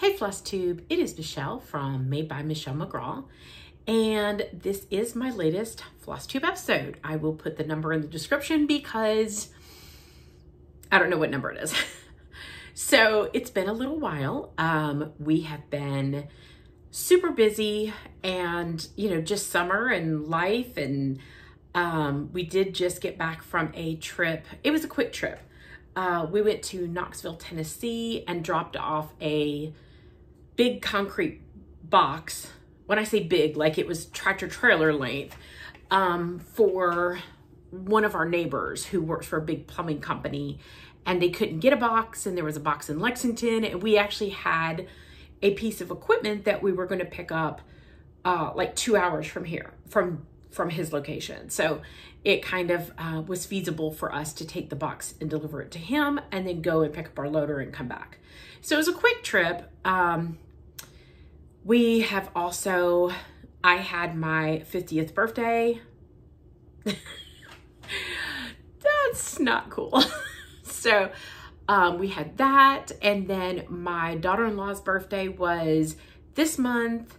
Hey Flosstube, it is Michelle from Made by Michelle McGraw, and this is my latest Flosstube episode. I will put the number in the description because I don't know what number it is. So it's been a little while. We have been super busy and, just summer and life, and we did just get back from a trip. It was a quick trip. We went to Knoxville, Tennessee and dropped off a big concrete box. When I say big, like it was tractor trailer length, for one of our neighbors who works for a big plumbing company, and they couldn't get a box, and there was a box in Lexington, and we actually had a piece of equipment that we were going to pick up like 2 hours from here, from his location. So it kind of was feasible for us to take the box and deliver it to him and then go and pick up our loader and come back. So it was a quick trip. We have also, I had my 50th birthday. That's not cool. So we had that, and then my daughter-in-law's birthday was this month.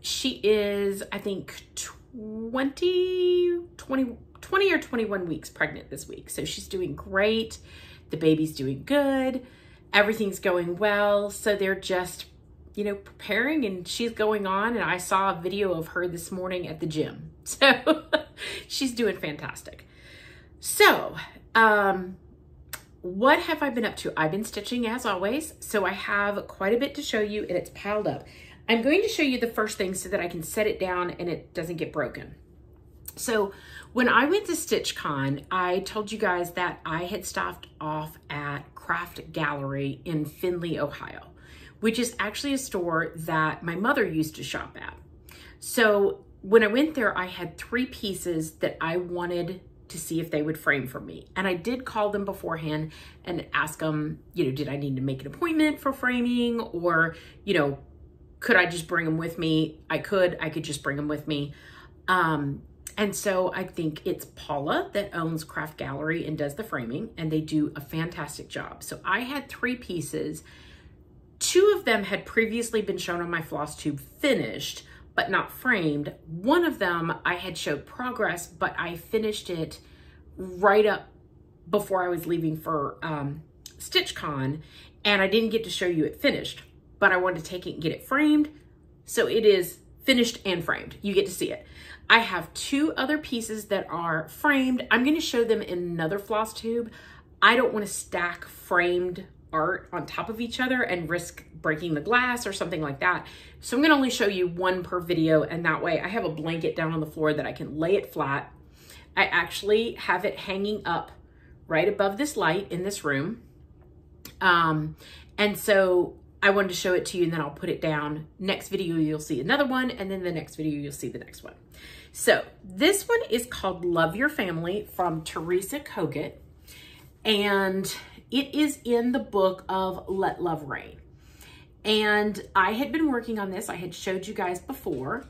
She is, I think, 20 or 21 weeks pregnant this week. So she's doing great. The baby's doing good. Everything's going well. So they're just, preparing, and she's going on. And I saw a video of her this morning at the gym. So she's doing fantastic. So, what have I been up to? I've been stitching as always. So I have quite a bit to show you, and it's piled up. I'm going to show you the first thing so that I can set it down and it doesn't get broken. So when I went to StitchCon, I told you guys that I had stopped off at Craft Gallery in Findlay, Ohio, which is actually a store that my mother used to shop at. So when I went there, I had 3 pieces that I wanted to see if they would frame for me. And I did call them beforehand and ask them, did I need to make an appointment for framing, or, could I just bring them with me? I could just bring them with me. And so I think it's Paula that owns Craft Gallery and does the framing, and they do a fantastic job. So I had 3 pieces. 2 of them had previously been shown on my Flosstube finished, but not framed. One of them I had showed progress, but I finished it right up before I was leaving for StitchCon, and I didn't get to show you it finished, but I wanted to take it and get it framed. So it is finished and framed. You get to see it. I have 2 other pieces that are framed. I'm going to show them in another Flosstube. I don't want to stack framed art on top of each other and risk breaking the glass or something like that. So I'm going to only show you 1 per video, and that way I have a blanket down on the floor that I can lay it flat. I actually have it hanging up right above this light in this room. And so I wanted to show it to you, and then I'll put it down. Next video, you'll see another one, and then the next video, you'll see the next one. So this one is called Love Your Family from Teresa Kogut, and it is in the book of Let Love Reign. And I had been working on this. I had showed you guys before,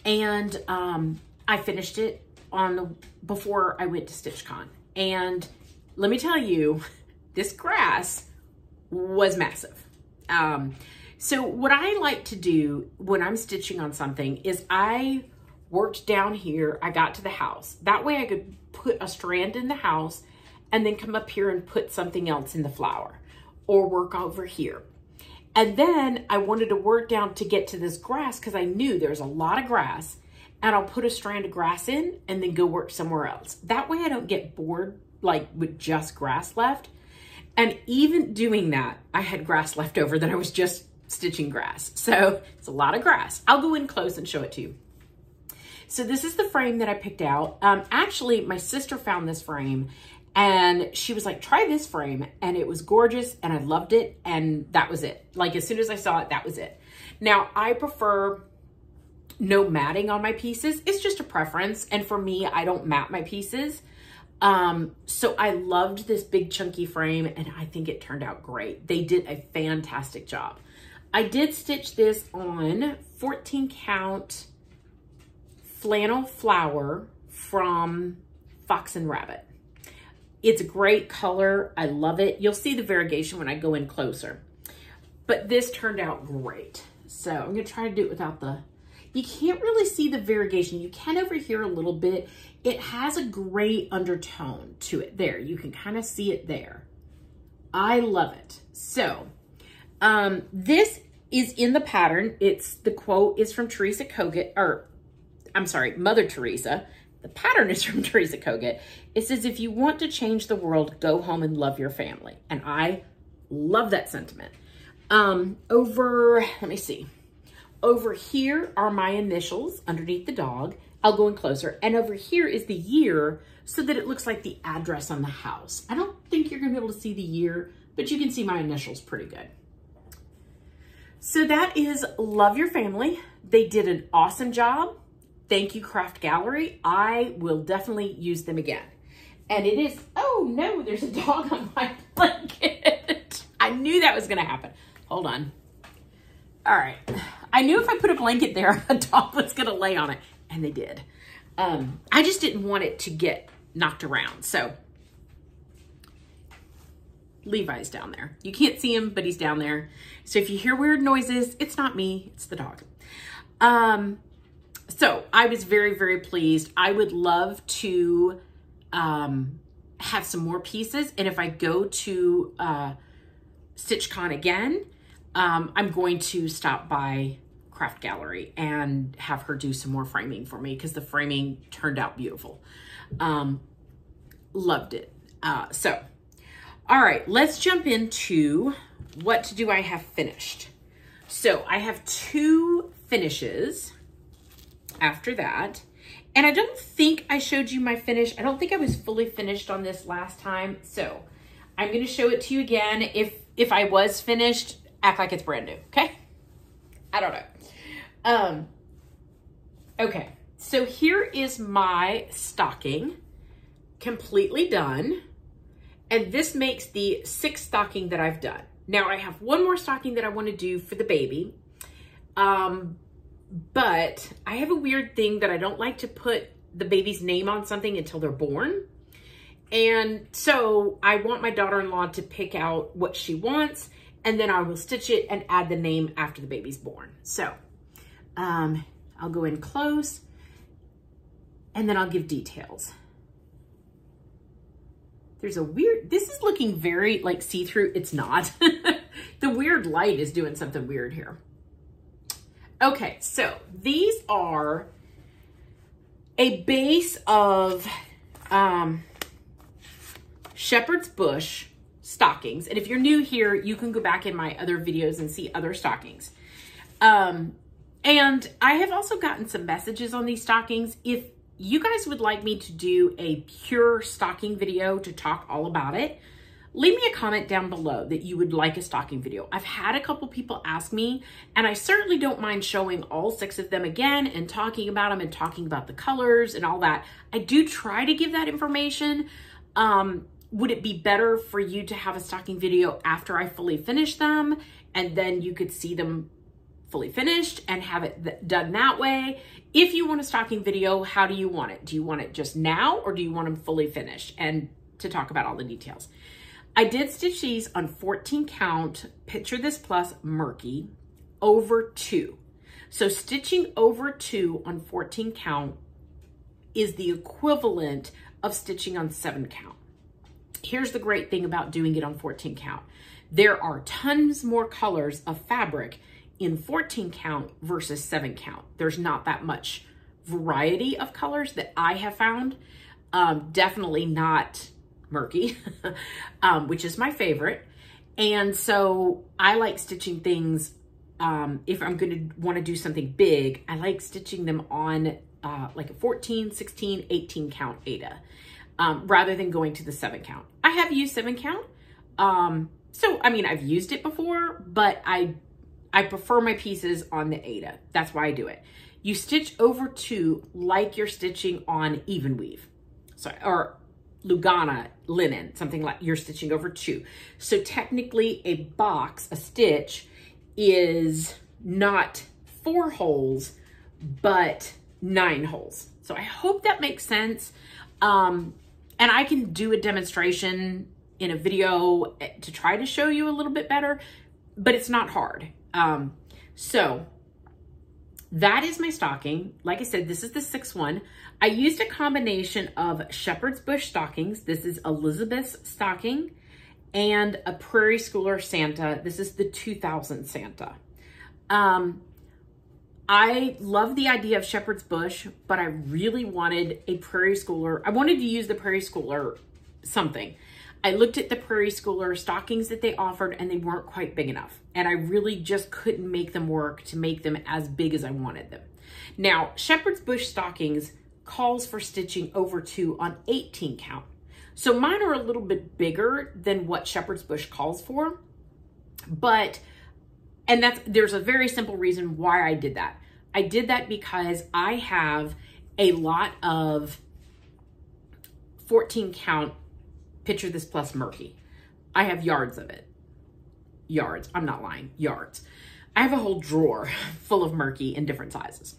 and I finished it before I went to StitchCon. And let me tell you, this grass was massive. So what I like to do when I'm stitching on something is I worked down here. I got to the house. That way I could put a strand in the house and then come up here and put something else in the flower, or work over here. And then I wanted to work down to get to this grass because I knew there's a lot of grass, and I'll put a strand of grass in and then go work somewhere else. That way I don't get bored like with just grass left. And even doing that, I had grass left over that I was just stitching grass. So it's a lot of grass. I'll go in close and show it to you. So this is the frame that I picked out. Actually, my sister found this frame, and she was like, try this frame. And it was gorgeous, and I loved it. And that was it. Like, as soon as I saw it, that was it. Now, I prefer no matting on my pieces. It's just a preference. And for me, I don't mat my pieces. So I loved this big chunky frame, and I think it turned out great. They did a fantastic job. I did stitch this on 14 count flannel flower from Fox and Rabbit. It's a great color. I love it. You'll see the variegation when I go in closer. but this turned out great. So I'm gonna try to do it without the, you can't really see the variegation. You can over here a little bit. It has a gray undertone to it there. You can kind of see it there. I love it. So this is in the pattern. The quote is from Teresa Kogut, or I'm sorry, Mother Teresa. The pattern is from Teresa Kogut. It says, if you want to change the world, go home and love your family. And I love that sentiment. Let me see. Over here are my initials underneath the dog. I'll go in closer. And over here is the year so that it looks like the address on the house. I don't think you're gonna be able to see the year, but you can see my initials pretty good. So that is Love Your Family. They did an awesome job. Thank you, Craft Gallery. I will definitely use them again. And it is, oh no, there's a dog on my blanket. I knew that was gonna happen. Hold on. All right. I knew if I put a blanket there, a dog was gonna lay on it, and they did. I just didn't want it to get knocked around. So Levi's down there. You can't see him, but he's down there. So if you hear weird noises, it's not me, it's the dog. So I was very, very pleased. I would love to have some more pieces. And if I go to StitchCon again, I'm going to stop by Craft Gallery and have her do some more framing for me because the framing turned out beautiful. Loved it. All right, let's jump into what do I have finished. So I have 2 finishes after that. And I don't think I showed you my finish. I don't think I was fully finished on this last time. So I'm gonna show it to you again. If I was finished, act like it's brand new, okay? I don't know. Okay, so here is my stocking completely done. And this makes the 6th stocking that I've done. Now I have one more stocking that I want to do for the baby. But I have a weird thing that I don't like to put the baby's name on something until they're born. And so I want my daughter-in-law to pick out what she wants, and then I will stitch it and add the name after the baby's born. So I'll go in close and then I'll give details. There's a weird, this is looking very like see-through. It's not. The weird light is doing something weird here. Okay, so these are a base of Shepherd's Bush stockings. And if you're new here, you can go back in my other videos and see other stockings. And I have also gotten some messages on these stockings. If you guys would like me to do a pure stocking video to talk all about it, leave me a comment down below that you would like a stocking video. I've had a couple people ask me, and I certainly don't mind showing all 6 of them again and talking about them and talking about the colors and all that. I do try to give that information. Would it be better for you to have a stocking video after I fully finish them, and then you could see them fully finished and have it done that way? If you want a stocking video, how do you want it? Do you want it just now, or do you want them fully finished and to talk about all the details? I did stitch these on 14 count, Picture This Plus Murky, over 2. So stitching over 2 on 14 count is the equivalent of stitching on 7 count. Here's the great thing about doing it on 14 count. There are tons more colors of fabric in 14 count versus 7 count. There's not that much variety of colors that I have found. Definitely not murky, which is my favorite. And so I like stitching things, if I'm going to want to do something big, I like stitching them on like a 14, 16, 18 count Aida, rather than going to the 7 count. I have used 7 count. So, I mean, I've used it before, but I prefer my pieces on the Aida. That's why I do it. You stitch over 2 like you're stitching on even weave. So, or Lugana linen, something like you're stitching over 2. So technically a box, a stitch, is not 4 holes, but 9 holes. So I hope that makes sense. And I can do a demonstration in a video to try to show you a little bit better. but it's not hard. So that is my stocking. Like I said, this is the 6th one. I used a combination of Shepherd's Bush stockings. This is Elizabeth's stocking, and a Prairie Schooler Santa. This is the 2000 Santa. I love the idea of Shepherd's Bush, but I really wanted a Prairie Schooler. I wanted to use the Prairie Schooler something. I looked at the Prairie Schooler stockings that they offered, and they weren't quite big enough. And I really just couldn't make them work to make them as big as I wanted them. Now, Shepherd's Bush stockings calls for stitching over 2 on 18 count. So mine are a little bit bigger than what Shepherd's Bush calls for, but, and there's a very simple reason why I did that. I did that because I have a lot of 14 count Picture This Plus Murky. I have yards of it. Yards, I'm not lying, yards. I have a whole drawer full of Murky in different sizes.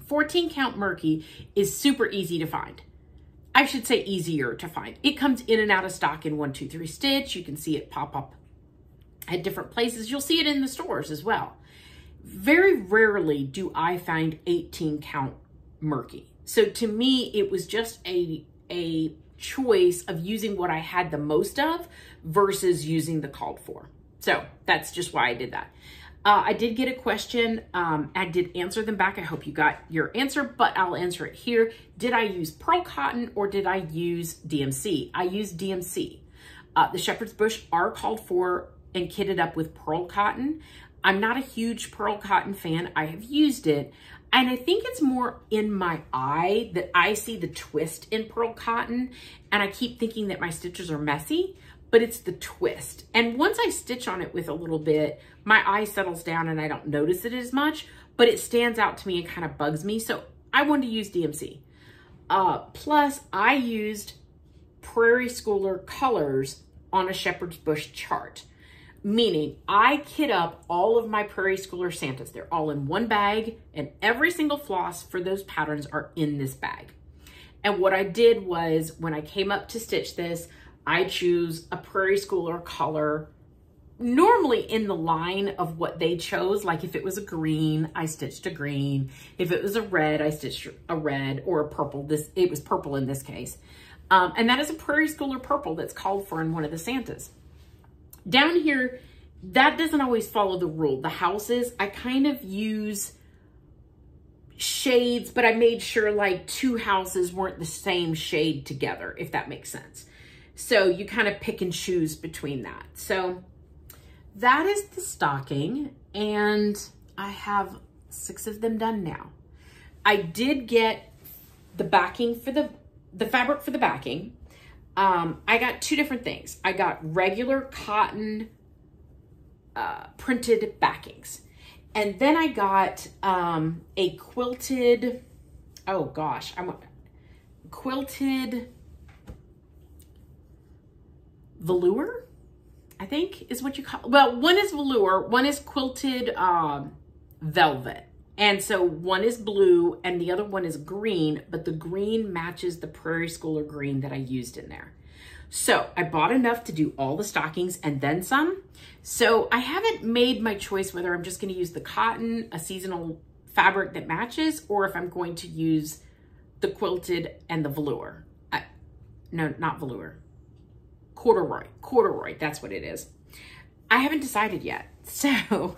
14 count Murky is super easy to find. I should say easier to find. It comes in and out of stock in 1, 2, 3 stitch. You can see it pop up at different places. You'll see it in the stores as well. Very rarely do I find 18 count Murky. So to me, it was just a choice of using what I had the most of versus using the called for. So that's just why I did that. I did get a question. I did answer them back. I hope you got your answer, but I'll answer it here. Did I use pearl cotton or did I use DMC? I used DMC. The Shepherd's Bush are called for and kitted up with pearl cotton. I'm not a huge pearl cotton fan. I have used it, and I think it's more in my eye that I see the twist in pearl cotton, and I keep thinking that my stitches are messy, but it's the twist. And once I stitch on it with a little bit, my eye settles down and I don't notice it as much, but it stands out to me and kind of bugs me. So I wanted to use DMC. Plus I used Prairie Schooler colors on a Shepherd's Bush chart, meaning I kit up all of my Prairie Schooler Santas. They're all in one bag, and every single floss for those patterns are in this bag. And what I did was, when I came up to stitch this, I choose a Prairie Schooler color, normally in the line of what they chose. Like if it was a green, I stitched a green. If it was a red, I stitched a red, or a purple. It was purple in this case. And that is a Prairie Schooler purple that's called for in one of the Santas. Down here, that doesn't always follow the rule. The houses, I kind of use shades, but I made sure like 2 houses weren't the same shade together, if that makes sense. So you kind of pick and choose between that. So that is the stocking, and I have 6 of them done now. I did get the backing for the fabric for the backing. I got 2 different things. I got regular cotton printed backings. And then I got a quilted, oh gosh, quilted velour, I think is what you call, well, one is velour, one is quilted velvet. And so one is blue and the other one is green, but the green matches the Prairie Schooler green that I used in there. So I bought enough to do all the stockings and then some. So I haven't made my choice whether I'm just going to use the cotton, a seasonal fabric that matches, or if I'm going to use the quilted and the velour. No, not velour. Corduroy, that's what it is. I haven't decided yet. So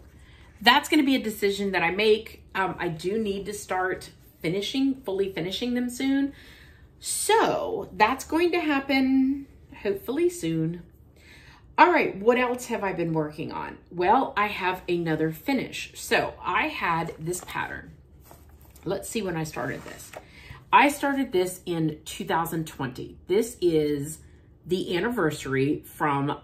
that's going to be a decision that I make. I do need to start fully finishing them soon. So that's going to happen hopefully soon. All right, what else have I been working on? Well, I have another finish. So I had this pattern. Let's see when I started this. I started this in 2020. This is the anniversary from,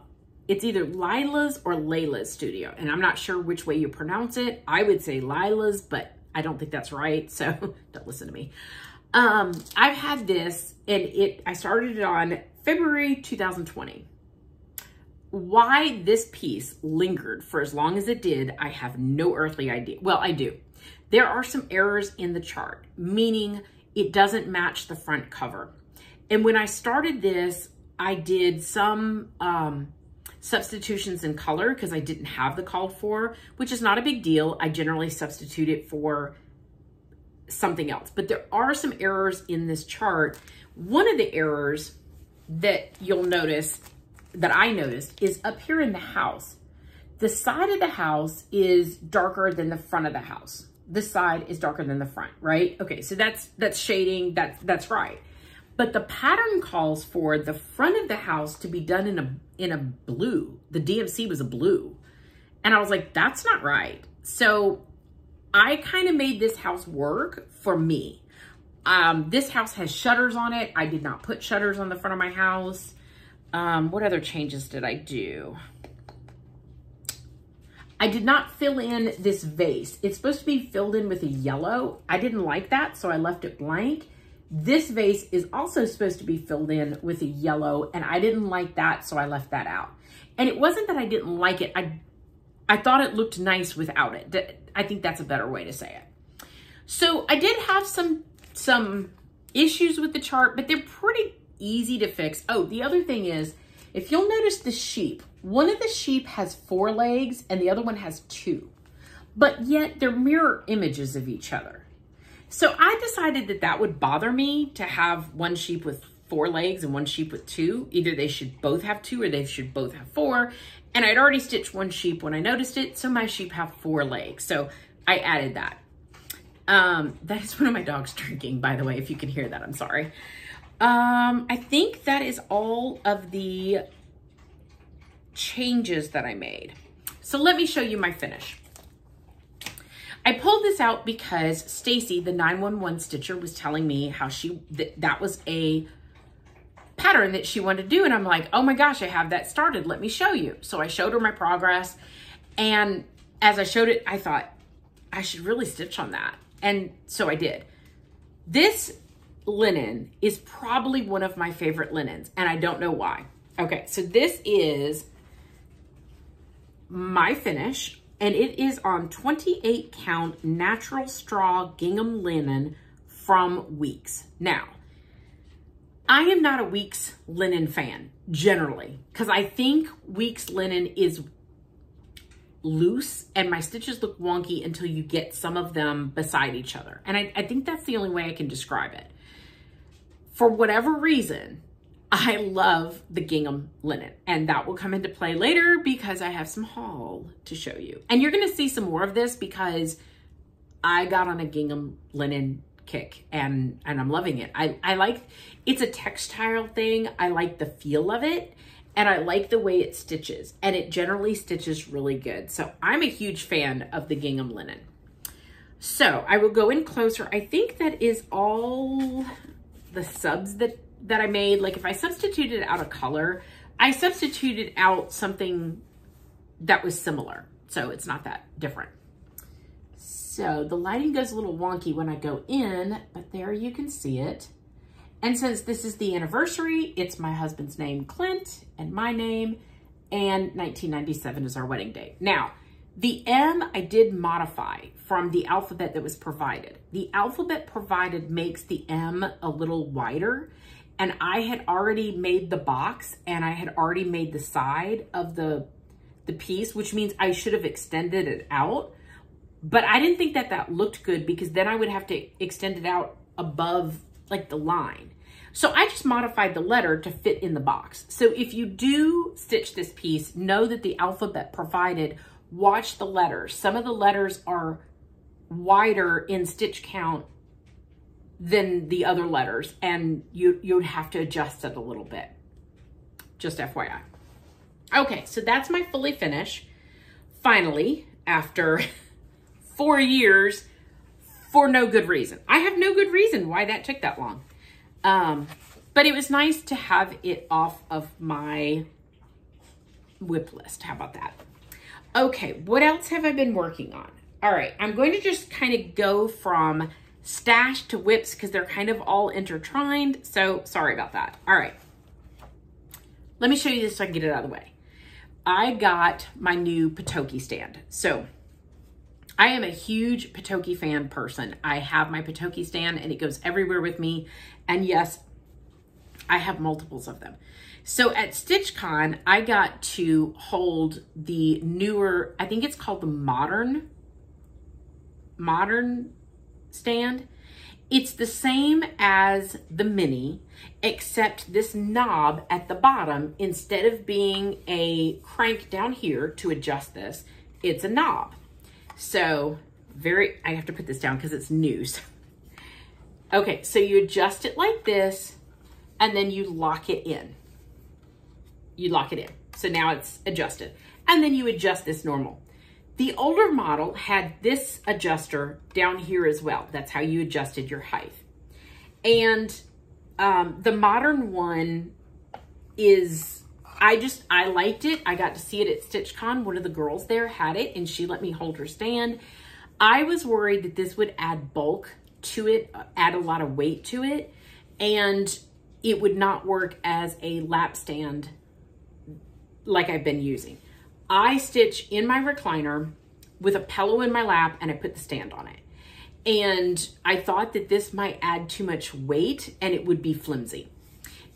it's either Lila's or Layla's studio, and I'm not sure which way you pronounce it. I would say Lila's, but I don't think that's right, so don't listen to me. I've had this, and I started it on February 2020. Why this piece lingered for as long as it did, I have no earthly idea. Well, I do. There are some errors in the chart, meaning it doesn't match the front cover. And when I started this, I did some substitutions in color because I didn't have the called for, which is not a big deal. I generally substitute it for something else, but there are some errors in this chart. One of the errors that you'll notice, that I noticed, is up here in the house. The side of the house is darker than the front of the house. This side is darker than the front, right? Okay, so that's shading, that's right. But the pattern calls for the front of the house to be done in a blue. The DMC was a blue. And I was like, that's not right. So I kind of made this house work for me. This house has shutters on it. I did not put shutters on the front of my house. What other changes did I do? I did not fill in this vase. It's supposed to be filled in with a yellow. I didn't like that, so I left it blank. This vase is also supposed to be filled in with a yellow, and I didn't like that, so I left that out. And it wasn't that I didn't like it. I thought it looked nice without it. I think that's a better way to say it. So I did have some issues with the chart, but they're pretty easy to fix. Oh, the other thing is, if you'll notice the sheep, one of the sheep has 4 legs and the other one has 2, but yet they're mirror images of each other. So I decided that that would bother me to have one sheep with 4 legs and one sheep with 2. Either they should both have 2 or they should both have 4. And I'd already stitched one sheep when I noticed it, so my sheep have 4 legs. So I added that. That is one of my dogs drinking, by the way, if you can hear that, I'm sorry. I think that is all of the changes that I made. So let me show you my finish. I pulled this out because Stacy, the 911 stitcher, was telling me how that was a pattern that she wanted to do. And I'm like, oh my gosh, I have that started. Let me show you. So I showed her my progress. And as I showed it, I thought I should really stitch on that. And so I did. This linen is probably one of my favorite linens, and I don't know why. Okay, so this is my finish, and it is on 28 count natural straw gingham linen from Weeks. Now, I am not a Weeks linen fan generally, because I think Weeks linen is loose and my stitches look wonky until you get some of them beside each other. And I think that's the only way I can describe it. For whatever reason, I love the gingham linen, and that will come into play later because I have some haul to show you. And you're gonna see some more of this because I got on a gingham linen kick and I'm loving it. I like, it's a textile thing. I like the feel of it, and I like the way it stitches, and it generally stitches really good. So I'm a huge fan of the gingham linen. So I will go in closer. I think that is all the subs that I made. Like if I substituted out a color, I substituted out something that was similar. So it's not that different. So the lighting goes a little wonky when I go in, but there you can see it. And since this is the anniversary, it's my husband's name, Clint, and my name, and 1997 is our wedding date. Now, the M I did modify from the alphabet that was provided. The alphabet provided makes the M a little wider, and I had already made the box and I had already made the side of the piece, which means I should have extended it out. But I didn't think that that looked good because then I would have to extend it out above like the line. So I just modified the letter to fit in the box. So if you do stitch this piece, know that the alphabet provided, watch the letters. Some of the letters are wider in stitch count than the other letters, and you'd have to adjust it a little bit. Just FYI. Okay, so that's my fully finish. Finally, after 4 years, for no good reason. I have no good reason why that took that long. But it was nice to have it off of my whip list. How about that? Okay, what else have I been working on? All right, I'm going to just kind of go from stash to whips because they're kind of all intertwined. So sorry about that. All right, let me show you this so I can get it out of the way. I got my new Patoki stand. So I am a huge Patoki fan person. I have my Patoki stand and it goes everywhere with me. And yes, I have multiples of them. So at StitchCon, I got to hold the newer, I think it's called the modern stand. It's the same as the mini, except this knob at the bottom, instead of being a crank down here to adjust this, it's a knob. So I have to put this down because it's news. Okay, so you adjust it like this, and then you lock it in. You lock it in. So now it's adjusted. And then you adjust this normal. The older model had this adjuster down here as well. That's how you adjusted your height. And the modern one is, I liked it. I got to see it at StitchCon. One of the girls there had it and she let me hold her stand. I was worried that this would add bulk to it, add a lot of weight to it, and it would not work as a lap stand like I've been using. I stitch in my recliner with a pillow in my lap and I put the stand on it. And I thought that this might add too much weight and it would be flimsy.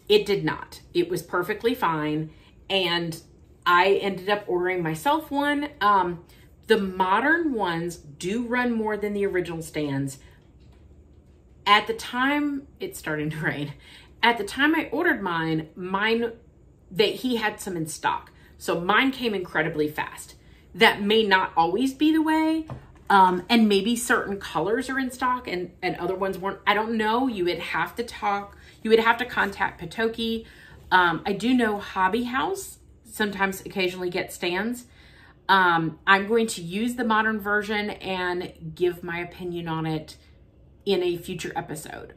It did not. It was perfectly fine. And I ended up ordering myself one. The modern ones do run more than the original stands. At the time, it's starting to rain. At the time I ordered mine, that he had some in stock. So mine came incredibly fast. That may not always be the way. And maybe certain colors are in stock and other ones weren't. I don't know. You would have to contact Patoki. I do know Hobby House sometimes occasionally get stands. I'm going to use the modern version and give my opinion on it in a future episode.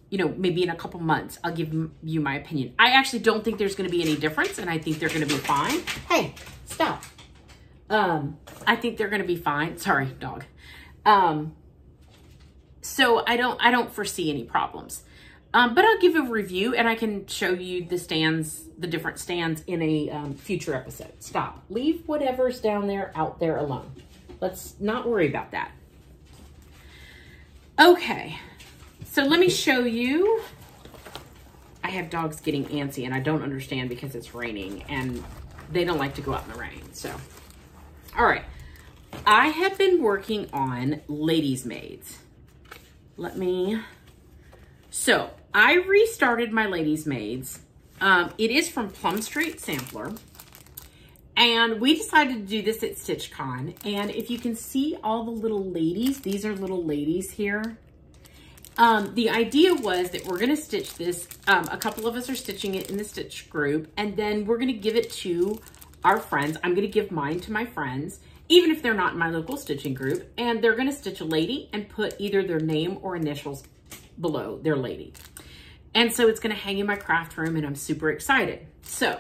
You know, maybe in a couple months, I'll give you my opinion. I actually don't think there's going to be any difference, and I think they're going to be fine. Hey, stop. I think they're going to be fine. Sorry, dog. So I don't foresee any problems. But I'll give a review, and I can show you the stands, the different stands in a future episode. Stop. Leave whatever's down there out there alone. Let's not worry about that. Okay. So let me show you. I have dogs getting antsy and I don't understand because it's raining and they don't like to go out in the rain. So, all right. I have been working on ladies' maids. So I restarted my ladies' maids. It is from Plum Street Sampler. And we decided to do this at StitchCon. And if you can see all the little ladies, these are little ladies here. The idea was that we're going to stitch this. A couple of us are stitching it in the stitch group, and then we're going to give it to our friends. I'm going to give mine to my friends, even if they're not in my local stitching group, and they're going to stitch a lady and put either their name or initials below their lady. And so it's going to hang in my craft room, and I'm super excited. So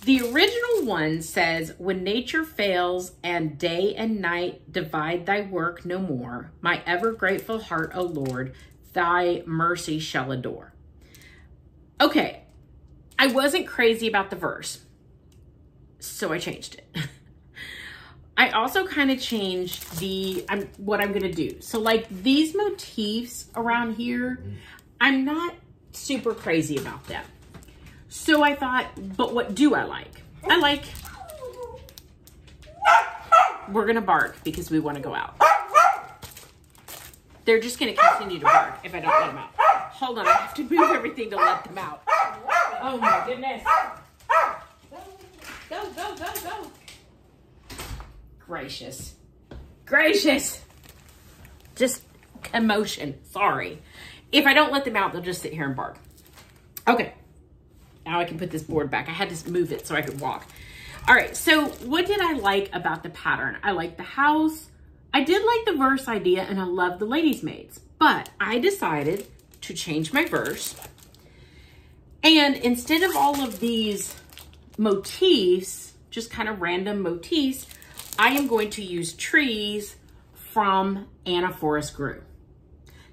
the original one says, when nature fails and day and night divide thy work no more, my ever grateful heart, O Lord, thy mercy shall adore. Okay, I wasn't crazy about the verse, so I changed it. I also kind of changed what I'm gonna do. So like these motifs around here, I'm not super crazy about them. So I thought, but what do I like? We're gonna bark because we wanna go out. They're just going to continue to bark if I don't let them out. Hold on, I have to move everything to let them out. Oh my goodness. Go, go, go, go. Gracious. Gracious. Just commotion. Sorry. If I don't let them out, they'll just sit here and bark. Okay. Now I can put this board back. I had to move it so I could walk. All right, so what did I like about the pattern? I like the house. I did like the verse idea and I love the ladies' maids, but I decided to change my verse. And instead of all of these motifs, just kind of random motifs, I am going to use trees from Anna Forrest Grew.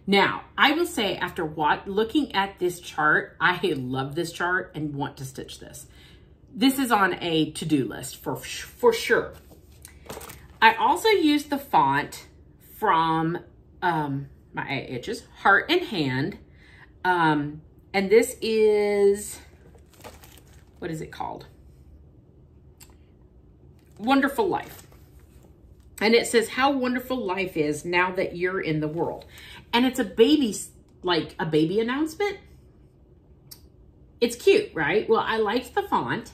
Now, I will say after looking at this chart, I love this chart and want to stitch this. This is on a to-do list for sure. I also used the font from my itches, Heart and Hand. And this is what is it called? Wonderful Life. And it says, how wonderful life is now that you're in the world. And it's a baby, like a baby announcement. It's cute, right? Well, I liked the font,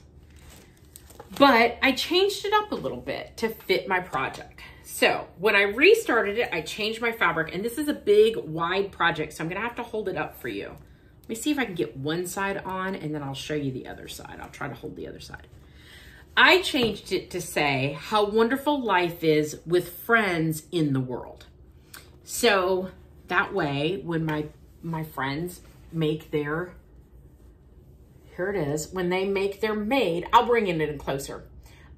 but I changed it up a little bit to fit my project. So when I restarted it, I changed my fabric, and this is a big, wide project, so I'm gonna have to hold it up for you. Let me see if I can get one side on, and then I'll show you the other side. I'll try to hold the other side. I changed it to say, how wonderful life is with friends in the world. So that way, when my friends make their, here it is, when they make their maid, I'll bring it in closer.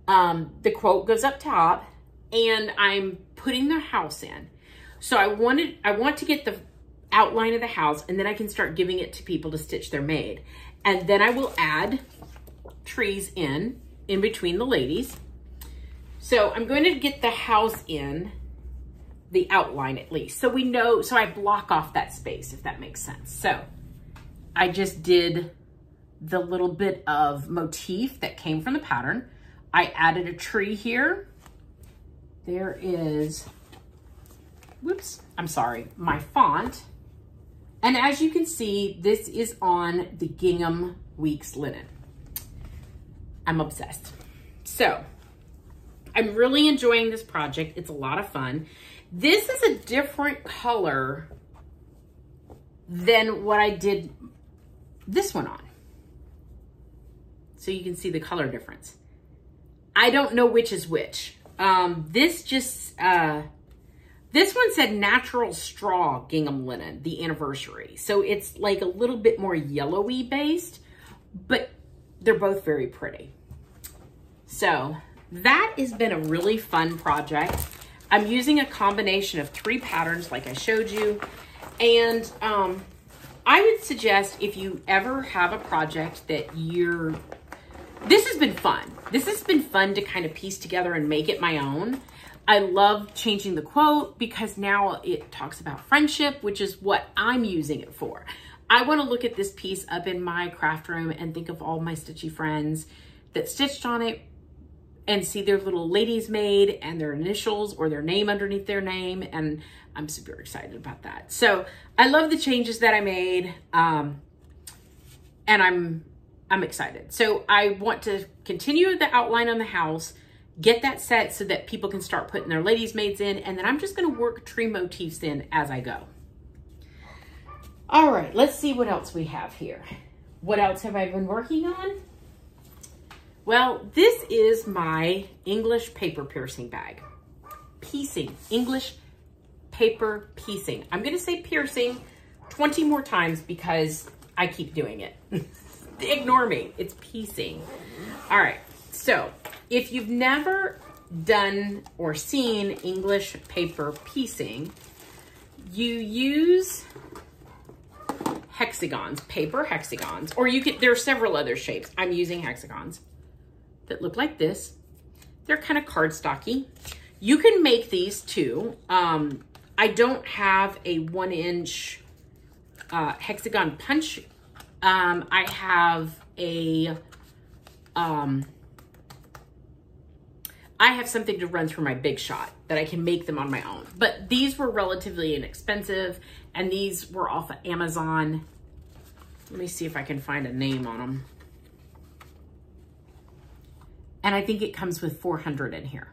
The quote goes up top, and I'm putting the house in. So I want to get the outline of the house, and then I can start giving it to people to stitch their maid. And then I will add trees in between the ladies. So I'm going to get the house in, the outline at least. So we know, so I block off that space, if that makes sense. So I just did the little bit of motif that came from the pattern. I added a tree here. There is, whoops, I'm sorry, my font. And as you can see, this is on the Gingham Weeks linen. I'm obsessed. So I'm really enjoying this project. It's a lot of fun. This is a different color than what I did this one on. So you can see the color difference. I don't know which is which. This one said natural straw gingham linen, the anniversary. So it's like a little bit more yellowy based, but they're both very pretty. So that has been a really fun project. I'm using a combination of 3 patterns like I showed you. And I would suggest if you ever have a project that this has been fun. This has been fun to kind of piece together and make it my own. I love changing the quote because now it talks about friendship, which is what I'm using it for. I want to look at this piece up in my craft room and think of all my stitchy friends that stitched on it and see their little ladies maid and their initials or their name underneath their name. And I'm super excited about that. So I love the changes that I made. And I'm excited. So I want to continue the outline on the house, get that set so that people can start putting their ladies maids in. And then I'm just going to work tree motifs in as I go. All right, let's see what else we have here. What else have I been working on? Well, this is my English paper piercing bag. Piecing, English paper piecing. I'm gonna say piercing 20 more times because I keep doing it. Ignore me, it's piecing. All right, so if you've never done or seen English paper piecing, you use hexagons, paper hexagons, or there are several other shapes. I'm using hexagons that look like this. They're kind of cardstocky. You can make these too. I don't have a 1-inch hexagon punch. I have something to run through my Big Shot that I can make them on my own. But these were relatively inexpensive, and these were off of Amazon. Let me see if I can find a name on them. And I think it comes with 400 in here.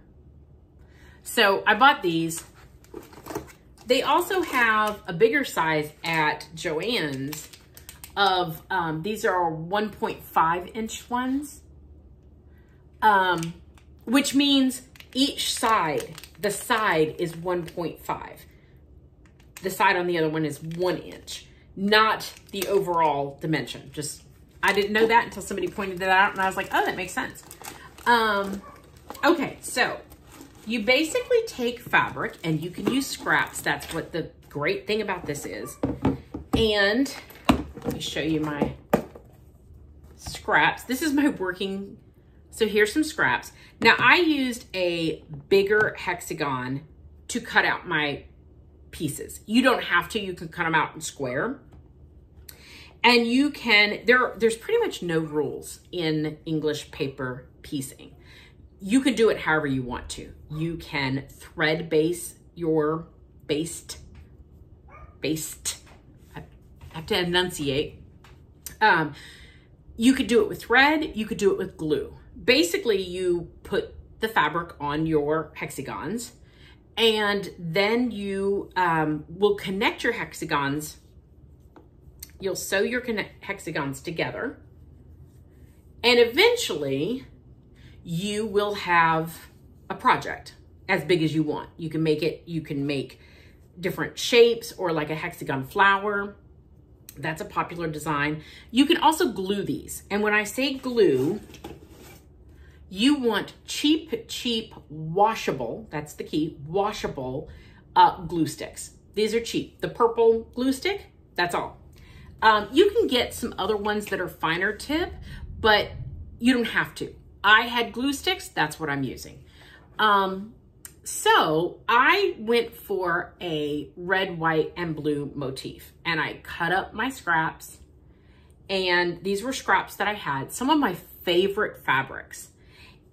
So I bought these. They also have a bigger size at Joann's of, these are 1.5-inch ones, which means each side, the side is 1.5. The side on the other one is 1 inch, not the overall dimension. Just, I didn't know that until somebody pointed that out, and I was like, oh, that makes sense. Okay, so you basically take fabric, and you can use scraps. That's what the great thing about this is. And let me show you my scraps. This is my working, so here's some scraps. Now I used a bigger hexagon to cut out my pieces. You don't have to, you can cut them out in square. And you can, there's pretty much no rules in English paper piecing. You can do it however you want to. You can thread base your based, I have to enunciate. You could do it with thread, you could do it with glue. Basically, you put the fabric on your hexagons, and then you will connect your hexagons. You'll sew your hexagons together, and eventually you will have a project as big as you want. You can make different shapes, or like a hexagon flower. That's a popular design. You can also glue these. And when I say glue, you want cheap, washable, that's the key, washable glue sticks. These are cheap. The purple glue stick, that's all. You can get some other ones that are finer tip, but you don't have to. I had glue sticks, that's what I'm using. So I went for a red, white, and blue motif, and I cut up my scraps, and these were scraps that I had, some of my favorite fabrics,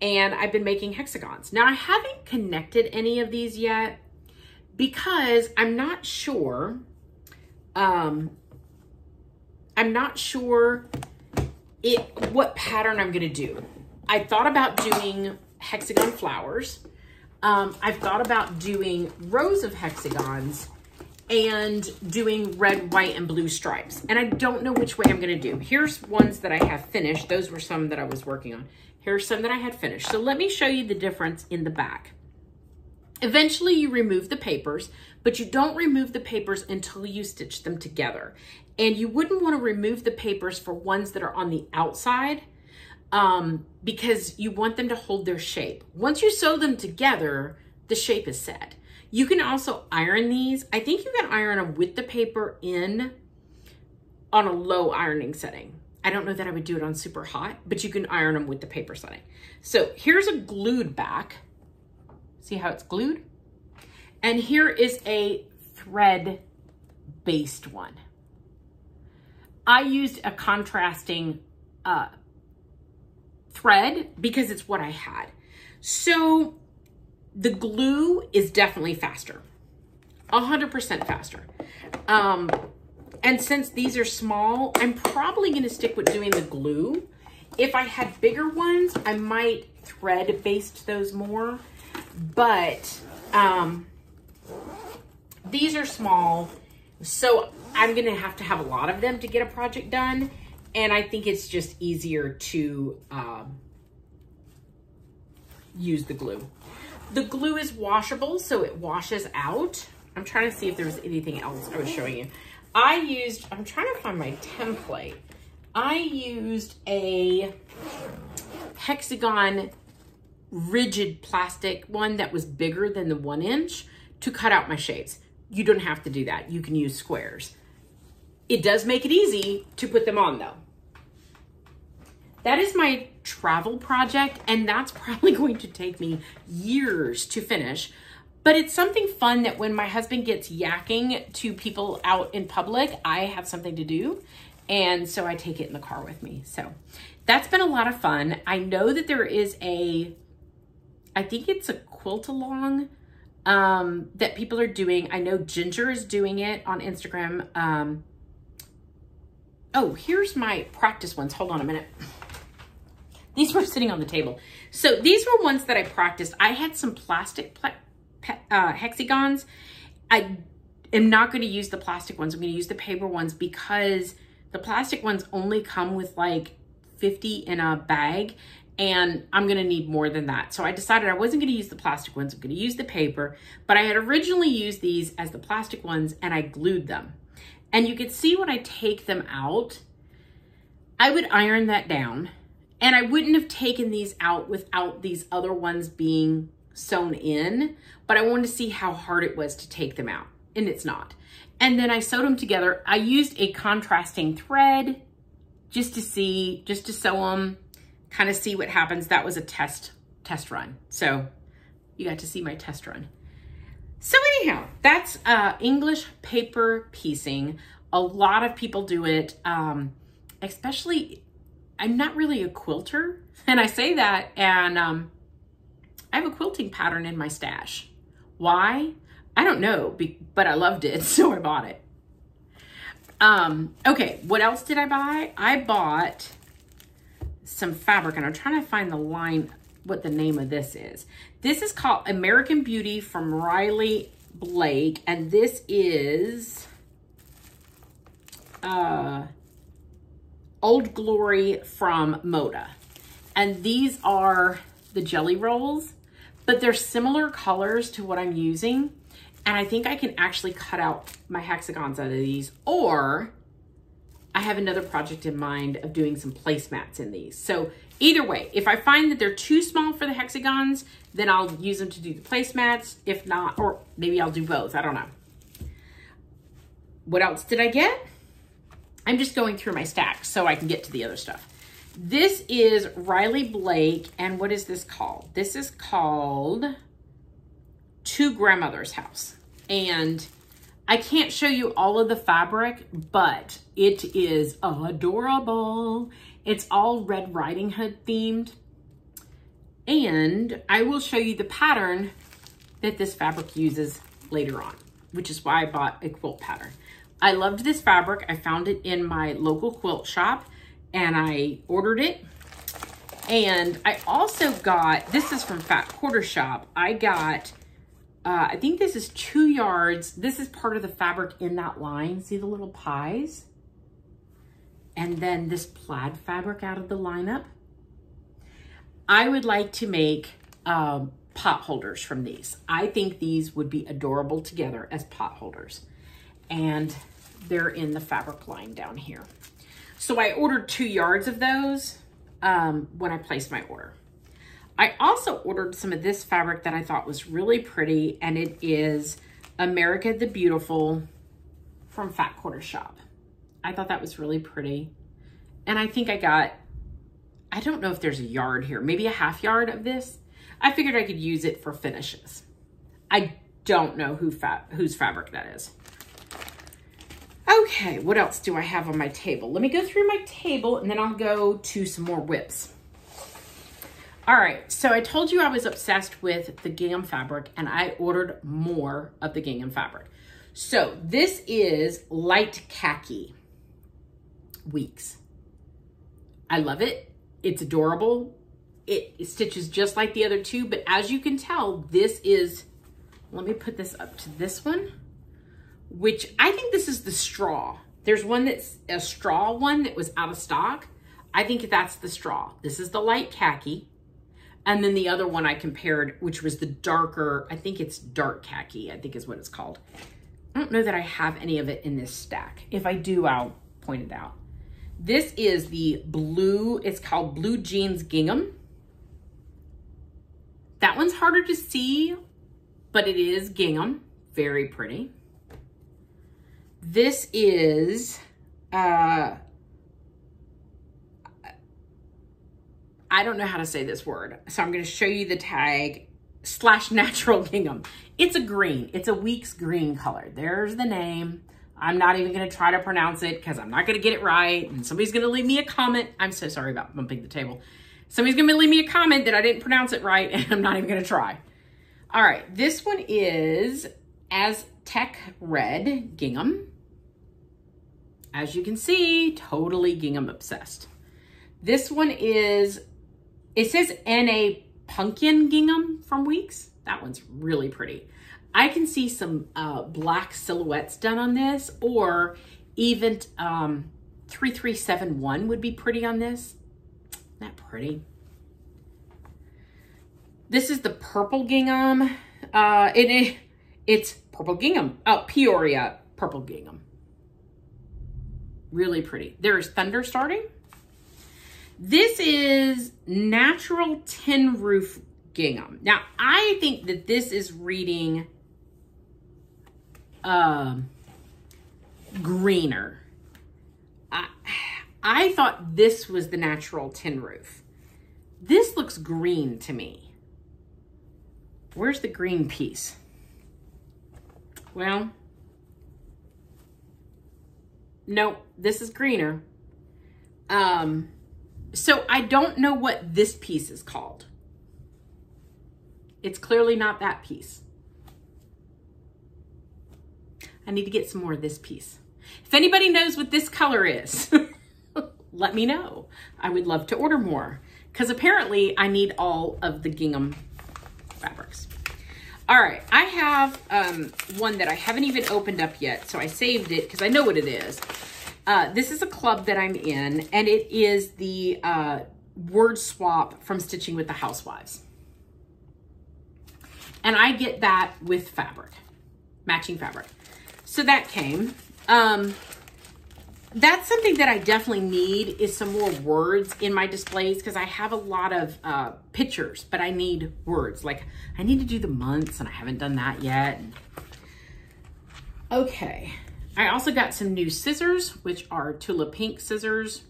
and I've been making hexagons. Now I haven't connected any of these yet because I'm not sure what pattern I'm gonna do. I thought about doing hexagon flowers. I've thought about doing rows of hexagons and doing red, white, and blue stripes. And I don't know which way I'm gonna do. Here's ones that I have finished. Those were some that I was working on. Here's some that I had finished. So let me show you the difference in the back. Eventually you remove the papers, but you don't remove the papers until you stitch them together. And you wouldn't want to remove the papers for ones that are on the outside, because you want them to hold their shape. Once you sew them together, the shape is set. You can also iron these. I think you can iron them with the paper in on a low ironing setting. I don't know that I would do it on super hot, but you can iron them with the paper setting. So here's a glued back. See how it's glued? And here is a thread based one. I used a contrasting thread because it's what I had. So the glue is definitely faster, 100% faster. And since these are small, I'm probably gonna stick with doing the glue. If I had bigger ones, I might thread baste those more, but these are small, so I'm gonna have to have a lot of them to get a project done. And I think it's just easier to use the glue. The glue is washable, so it washes out. I'm trying to see if there was anything else I was showing you. I'm trying to find my template. I used a hexagon rigid plastic one that was bigger than the 1 inch to cut out my shapes. You don't have to do that. You can use squares. It does make it easy to put them on though. That is my travel project, and that's probably going to take me years to finish. But it's something fun that when my husband gets yakking to people out in public, I have something to do. And so I take it in the car with me. So that's been a lot of fun. I know that there is I think it's a quilt-along that people are doing. I know Ginger is doing it on Instagram. Oh, here's my practice ones. Hold on a minute. These were sitting on the table. So these were ones that I practiced. I had some plastic hexagons. I am not going to use the plastic ones. I'm going to use the paper ones because the plastic ones only come with like 50 in a bag, and I'm going to need more than that. So I decided I wasn't going to use the plastic ones. I'm going to use the paper, but I had originally used these as the plastic ones, and I glued them. And you can see when I take them out, I would iron that down, and I wouldn't have taken these out without these other ones being sewn in, but I wanted to see how hard it was to take them out, and it's not. And then I sewed them together. I used a contrasting thread just to sew them, kind of see what happens. That was a test run. So you got to see my test run. So anyhow, that's English paper piecing. A lot of people do it, especially, I'm not really a quilter. And I say that, and I have a quilting pattern in my stash. Why? I don't know, but I loved it, so I bought it. Okay, what else did I buy? I bought some fabric, and I'm trying to find the line, what the name of this is. This is called American Beauty from Riley Blake, and this is Old Glory from Moda. And these are the jelly rolls, but they're similar colors to what I'm using. And I think I can actually cut out my hexagons out of these, or I have another project in mind of doing some placemats in these. So either way, if I find that they're too small for the hexagons, then I'll use them to do the placemats. If not, or maybe I'll do both, I don't know. What else did I get? I'm just going through my stack so I can get to the other stuff. This is Riley Blake, and what is this called? This is called To Grandmother's House. And I can't show you all of the fabric, but it is adorable. It's all Red Riding Hood themed. And I will show you the pattern that this fabric uses later on, which is why I bought a quilt pattern. I loved this fabric. I found it in my local quilt shop and I ordered it. And I also got, this is from Fat Quarter Shop. I got, I think this is 2 yards. This is part of the fabric in that line. See the little pies? And then this plaid fabric out of the lineup. I would like to make pot holders from these. I think these would be adorable together as pot holders. And they're in the fabric line down here. So I ordered 2 yards of those when I placed my order. I also ordered some of this fabric that I thought was really pretty, and it is America the Beautiful from Fat Quarter Shop. I thought that was really pretty. And I think I got, I don't know if there's a yard here, maybe a half yard of this. I figured I could use it for finishes. I don't know whose fabric that is. Okay, what else do I have on my table? Let me go through my table and then I'll go to some more whips. All right, so I told you I was obsessed with the gingham fabric and I ordered more of the gingham fabric. So this is light khaki weeks. I love it. It's adorable. It stitches just like the other two, but as you can tell, this is, let me put this up to this one, which I think this is the straw. There's one that's a straw one that was out of stock. I think that's the straw. This is the light khaki. And then the other one I compared, which was the darker, I think it's dark khaki, I think is what it's called. I don't know that I have any of it in this stack. If I do, I'll point it out. This is the blue, it's called Blue Jeans Gingham. That one's harder to see, but it is gingham, very pretty. This is, I don't know how to say this word, so I'm going to show you the tag, /natural gingham. It's a green. It's a week's green color. There's the name. I'm not even going to try to pronounce it because I'm not going to get it right. And somebody's going to leave me a comment. I'm so sorry about bumping the table. Somebody's going to leave me a comment that I didn't pronounce it right, and I'm not even going to try. All right. This one is Aztec Red Gingham. As you can see, totally gingham obsessed. This one is, it says N.A. Pumpkin Gingham from Weeks. That one's really pretty. I can see some black silhouettes done on this, or even 3371 would be pretty on this. Isn't that pretty? This is the purple gingham. It's purple gingham. Oh, Peoria purple gingham. Really pretty. There is thunder starting. This is natural tin roof gingham. Now, I think that this is reading greener. I thought this was the natural tin roof. This looks green to me. Where's the green piece? Well, Nope, this is greener. So I don't know what this piece is called. It's clearly not that piece. I need to get some more of this piece. If anybody knows what this color is, let me know. I would love to order more because apparently I need all of the gingham fabrics. All right, I have one that I haven't even opened up yet, so I saved it because I know what it is. This is a club that I'm in, and it is the word swap from Stitching with the Housewives. And I get that with fabric, matching fabric. So that came. That's something that I definitely need is some more words in my displays because I have a lot of pictures, but I need words. Like I need to do the months and I haven't done that yet. Okay. I also got some new scissors, which are Tula Pink scissors.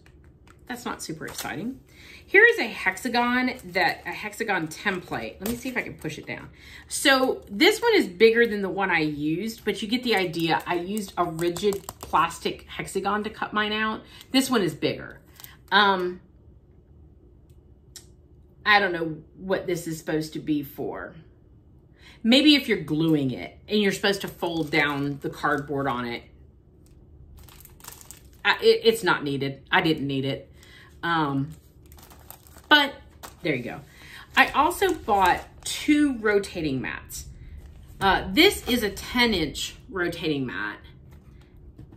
That's not super exciting. Here is a hexagon template. Let me see if I can push it down. So this one is bigger than the one I used, but you get the idea. I used a rigid plastic hexagon to cut mine out. This one is bigger. I don't know what this is supposed to be for. Maybe if you're gluing it and you're supposed to fold down the cardboard on it. It's not needed. I didn't need it. But there you go. I also bought 2 rotating mats. This is a 10-inch rotating mat.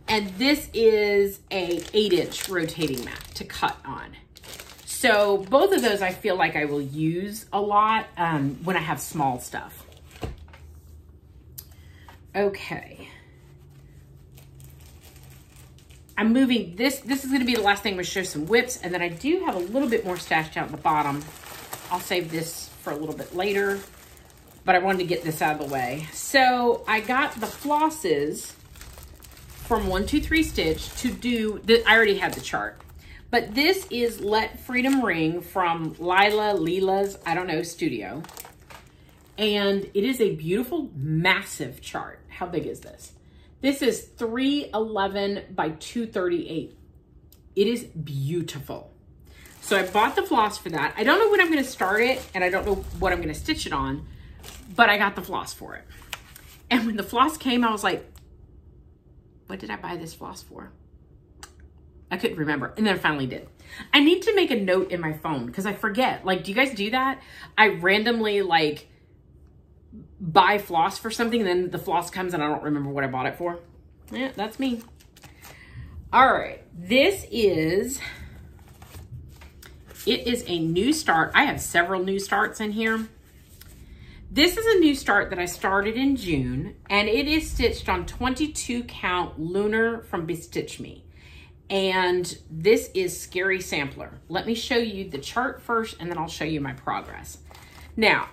And this is a 8-inch rotating mat to cut on. So both of those I feel like I will use a lot when I have small stuff. Okay. I'm moving this. This is going to be the last thing I'm going to show some whips. And then I do have a little bit more stashed out at the bottom. I'll save this for a little bit later. But I wanted to get this out of the way. So I got the flosses from 123 Stitch to do, I already had the chart. But this is Let Freedom Ring from Lila's, I don't know, studio. And it is a beautiful, massive chart. How big is this? This is 311 by 238. It is beautiful. So I bought the floss for that. I don't know when I'm going to start it, and I don't know what I'm going to stitch it on, but I got the floss for it. And when the floss came, I was like, what did I buy this floss for? I couldn't remember. And then I finally did. I need to make a note in my phone because I forget. Like, do you guys do that? I randomly, like, buy floss for something and then the floss comes and I don't remember what I bought it for. Yeah, that's me. All right, it is a new start. I have several new starts in here. This is a new start that I started in June, and it is stitched on 22 count Lunar from Bestitch Me. And this is Scary Sampler. Let me show you the chart first and then I'll show you my progress. Now,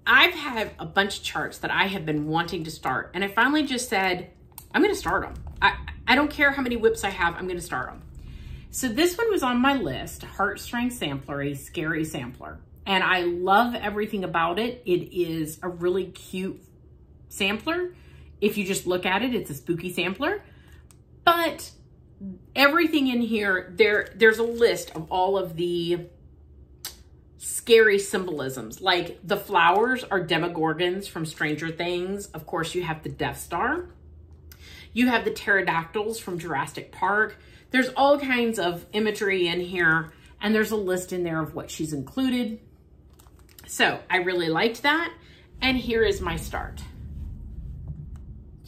I've had a bunch of charts that I have been wanting to start, and I finally just said, I'm going to start them. I don't care how many whips I have, I'm going to start them. So this one was on my list, Heartstring Sampler, a Scary Sampler. And I love everything about it. It is a really cute sampler. If you just look at it, it's a spooky sampler. But everything in here, there's a list of all of the scary symbolisms. Like the flowers are demogorgons from Stranger Things. Of course, you have the Death Star. You have the pterodactyls from Jurassic Park. There's all kinds of imagery in here, and there's a list in there of what she's included. So I really liked that. And here is my start.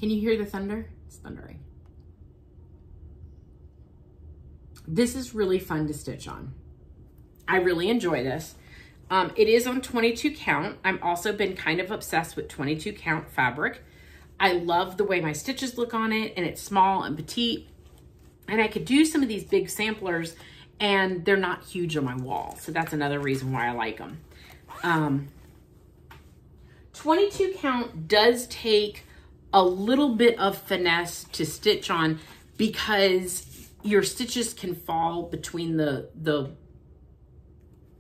Can you hear the thunder? It's thundering. This is really fun to stitch on. I really enjoy this. It is on 22 count. I've also been kind of obsessed with 22 count fabric. I love the way my stitches look on it, and it's small and petite. And I could do some of these big samplers and they're not huge on my wall. So that's another reason why I like them. 22 count does take a little bit of finesse to stitch on because your stitches can fall between the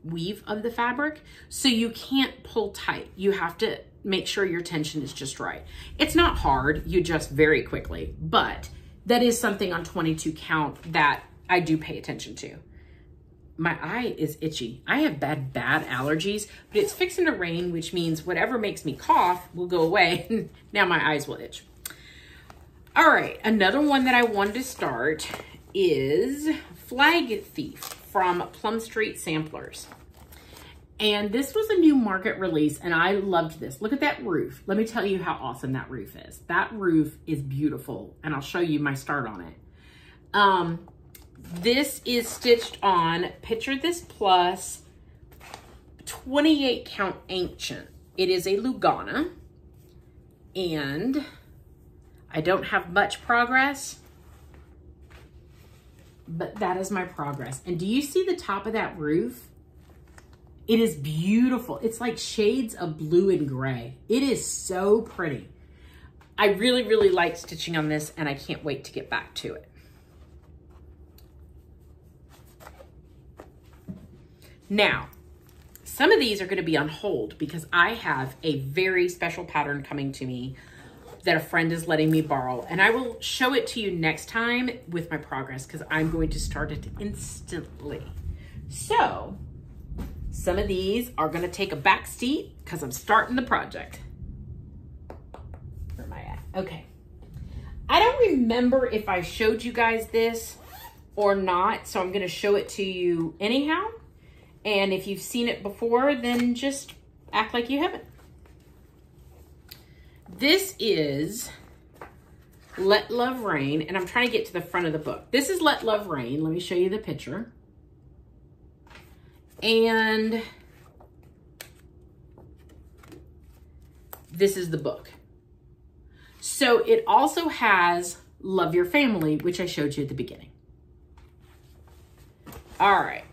weave of the fabric. So you can't pull tight. You have to make sure your tension is just right. It's not hard, you adjust very quickly, but that is something on 22 count that I do pay attention to. My eye is itchy. I have bad allergies, but it's fixing to rain, which means whatever makes me cough will go away. Now my eyes will itch. All right, another one that I wanted to start is Flag Thief from Plum Street Samplers. And this was a new market release, and I loved this. Look at that roof. Let me tell you how awesome that roof is. That roof is beautiful, and I'll show you my start on it. This is stitched on Picture This Plus 28 count ancient. It is a Lugana, and I don't have much progress, but that is my progress. And do you see the top of that roof? It is beautiful. It's like shades of blue and gray. It is so pretty. I really, really like stitching on this, and I can't wait to get back to it. Now, some of these are going to be on hold because I have a very special pattern coming to me that a friend is letting me borrow, and I will show it to you next time with my progress because I'm going to start it instantly. So, some of these are going to take a back seat because I'm starting the project. Where am I at? Okay. I don't remember if I showed you guys this or not, so I'm going to show it to you anyhow. And if you've seen it before, then just act like you haven't. This is Let Love Rain, and I'm trying to get to the front of the book. This is Let Love Rain. Let me show you the picture. And this is the book. So it also has Love Your Family, which I showed you at the beginning. All right.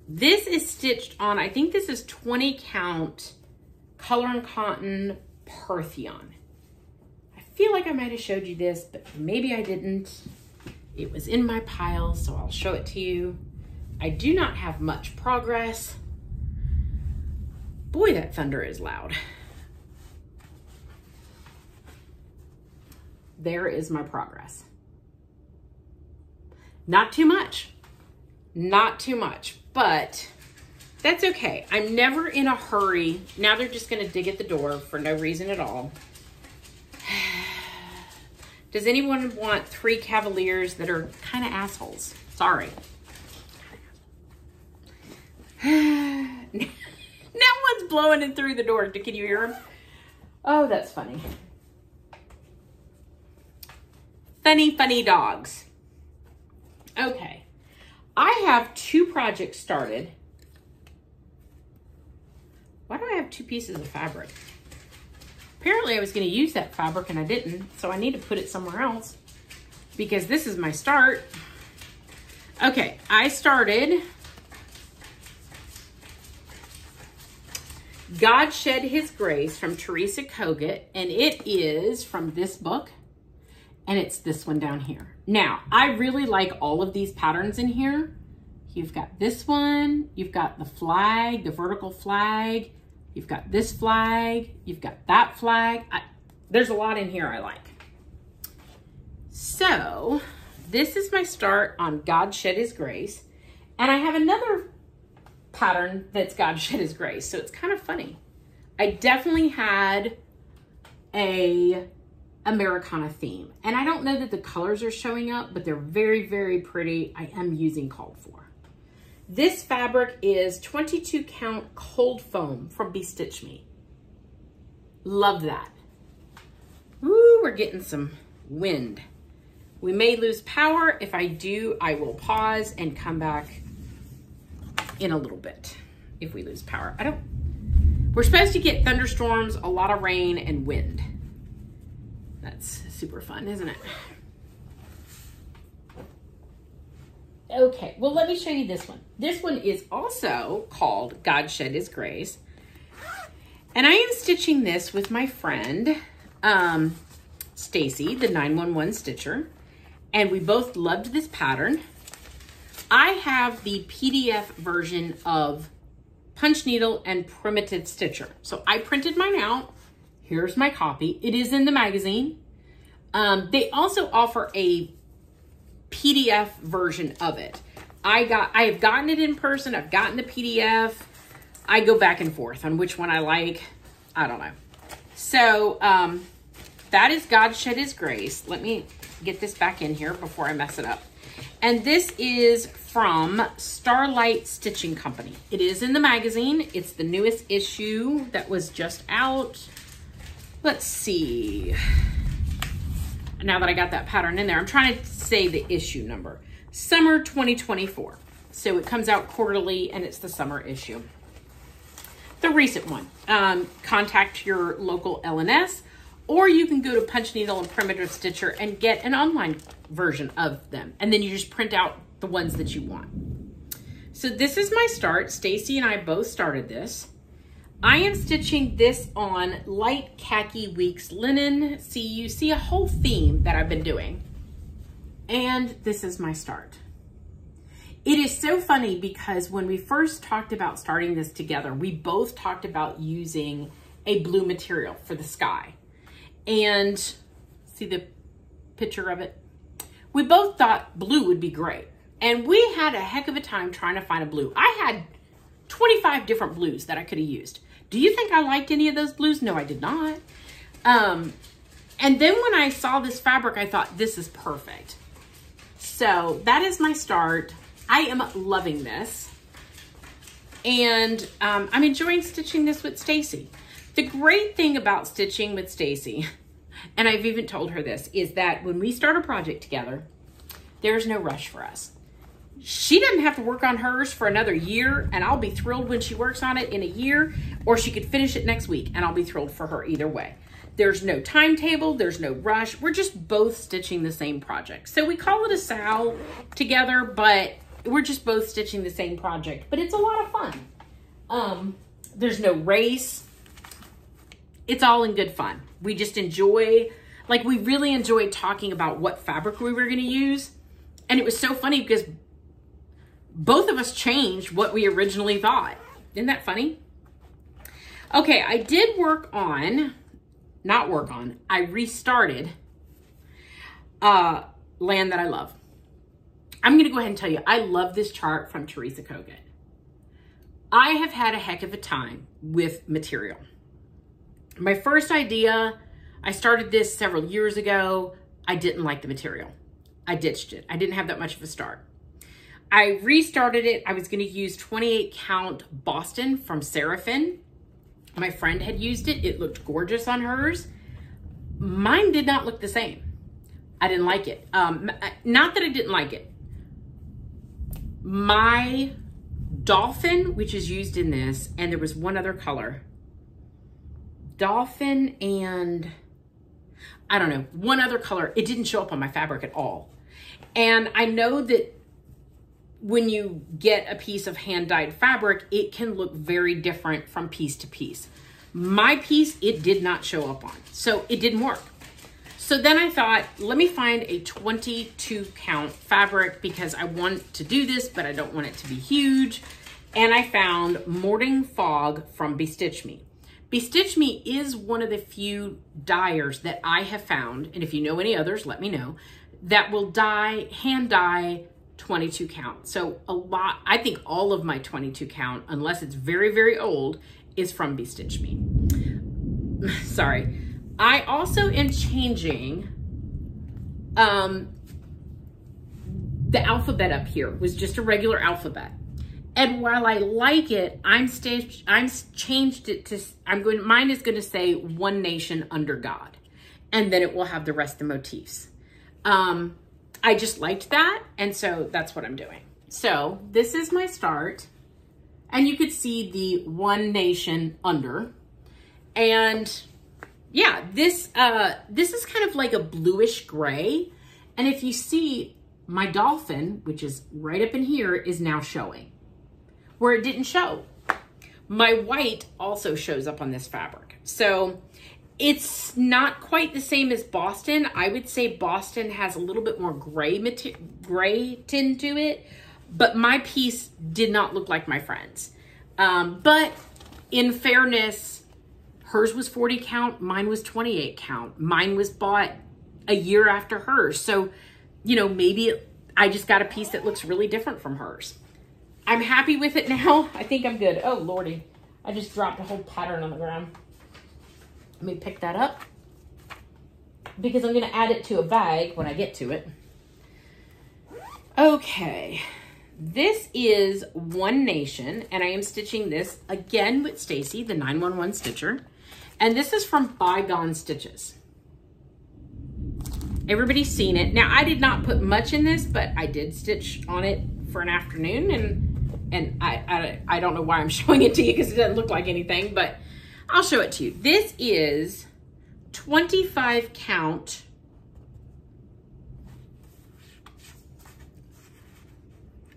This is stitched on, I think this is 20 count Color and Cotton Parthenon. I feel like I might have showed you this, but maybe I didn't. It was in my pile, so I'll show it to you. I do not have much progress. Boy, that thunder is loud. There is my progress. Not too much. Not too much, but that's okay. I'm never in a hurry. Now they're just gonna dig at the door for no reason at all. Does anyone want 3 Cavaliers that are kind of assholes? Sorry. Now one's blowing in through the door. Can you hear him? Oh, that's funny. Funny, funny dogs. Okay. I have 2 projects started. Why do I have 2 pieces of fabric? Apparently I was going to use that fabric and I didn't, so I need to put it somewhere else because this is my start. Okay, I started God Shed His Grace from Teresa Kogut, and it is from this book, and it's this one down here. Now, I really like all of these patterns in here. You've got this one, you've got the flag, the vertical flag, you've got this flag, you've got that flag. There's a lot in here I like. So, this is my start on God Shed His Grace, and I have another pattern that's God Shed His Grace, so it's kind of funny. I definitely had a Americana theme, and I don't know that the colors are showing up, but they're very, very pretty. I am using Called For. This fabric is 22 count Cold Foam from Bestitch Me. Love that. Woo, we're getting some wind. We may lose power. If I do, I will pause and come back in a little bit if we lose power. We're supposed to get thunderstorms, a lot of rain, and wind. That's super fun, isn't it? Okay, well, let me show you this one. This one is also called God Shed His Grace. And I am stitching this with my friend, Stacy, the 911 Stitcher. And we both loved this pattern. I have the PDF version of Punch Needle and Primitive Stitcher. So I printed mine out. Here's my copy. It is in the magazine. They also offer a PDF version of it. I have gotten it in person. I've gotten the PDF. I go back and forth on which one I like. I don't know. So that is God Shed His Grace. Let me get this back in here before I mess it up. And this is from Starlight Stitching Company. It is in the magazine. It's the newest issue that was just out. Let's see. Now that I got that pattern in there, I'm trying to say the issue number. Summer 2024. So it comes out quarterly and it's the summer issue. The recent one, contact your local LNS, or you can go to Punch Needle and Primitive Stitcher and get an online version of them. And then you just print out the ones that you want. So this is my start. Stacy and I both started this. I am stitching this on light khaki weeks linen. See, you see a whole theme that I've been doing. And this is my start. It is so funny because when we first talked about starting this together, we both talked about using a blue material for the sky. And see the picture of it? We both thought blue would be great. And we had a heck of a time trying to find a blue. I had 25 different blues that I could have used. Do you think I liked any of those blues? No, I did not. And then when I saw this fabric, I thought, this is perfect. So that is my start. I am loving this. And I'm enjoying stitching this with Stacy. The great thing about stitching with Stacy, and I've even told her this, is that when we start a project together, there's no rush for us. She doesn't have to work on hers for another year, and I'll be thrilled when she works on it in a year, or she could finish it next week, and I'll be thrilled for her either way. There's no timetable, there's no rush. We're just both stitching the same project. So we call it a SAL together, but we're just both stitching the same project, but it's a lot of fun. There's no race. It's all in good fun. We just enjoy, like we really enjoyed talking about what fabric we were gonna use. And it was so funny because both of us changed what we originally thought. Isn't that funny? Okay, I did I restarted Land That I Love. I'm gonna go ahead and tell you, I love this chart from Teresa Kogut. I have had a heck of a time with material. My first idea, I started this several years ago. I didn't like the material. I ditched it. I didn't have that much of a start. I restarted it. I was going to use 28 count Boston from Seraphin. My friend had used it. It looked gorgeous on hers. Mine did not look the same. I didn't like it. Not that I didn't like it. My Dolphin, which is used in this, and there was one other color. Dolphin and I don't know, one other color. It didn't show up on my fabric at all. And I know that when you get a piece of hand-dyed fabric, it can look very different from piece to piece. My piece, it did not show up on, so it didn't work. So then I thought, let me find a 22 count fabric because I want to do this, but I don't want it to be huge. And I found Morning Fog from Bestitch Me. Bestitch Me is one of the few dyers that I have found, and if you know any others, let me know, that will hand dye 22 count. So I think all of my 22 count, unless it's very, very old, is from Bestitch Me. Sorry. I also am changing, the alphabet up here was just a regular alphabet. And while I like it, I'm changed it to, mine is going to say One Nation Under God. And then it will have the rest of the motifs. I just liked that. And so that's what I'm doing. So this is my start. And you could see the One Nation Under. And yeah, this is kind of like a bluish gray. And if you see, my Dolphin, which is right up in here, is now showing. Where it didn't show. My white also shows up on this fabric. So it's not quite the same as Boston. I would say Boston has a little bit more gray tint to it, but my piece did not look like my friend's. But in fairness, hers was 40 count, mine was 28 count. Mine was bought a year after hers. So, you know, maybe I just got a piece that looks really different from hers. I'm happy with it now. I think I'm good. Oh, Lordy. I just dropped a whole pattern on the ground. Let me pick that up because I'm going to add it to a bag when I get to it. Okay. This is One Nation, and I am stitching this again with Stacy, the 911 stitcher. And this is from Bygone Stitches. Everybody's seen it. Now, I did not put much in this, but I did stitch on it for an afternoon, and I don't know why I'm showing it to you because it doesn't look like anything, but I'll show it to you. This is 25 count.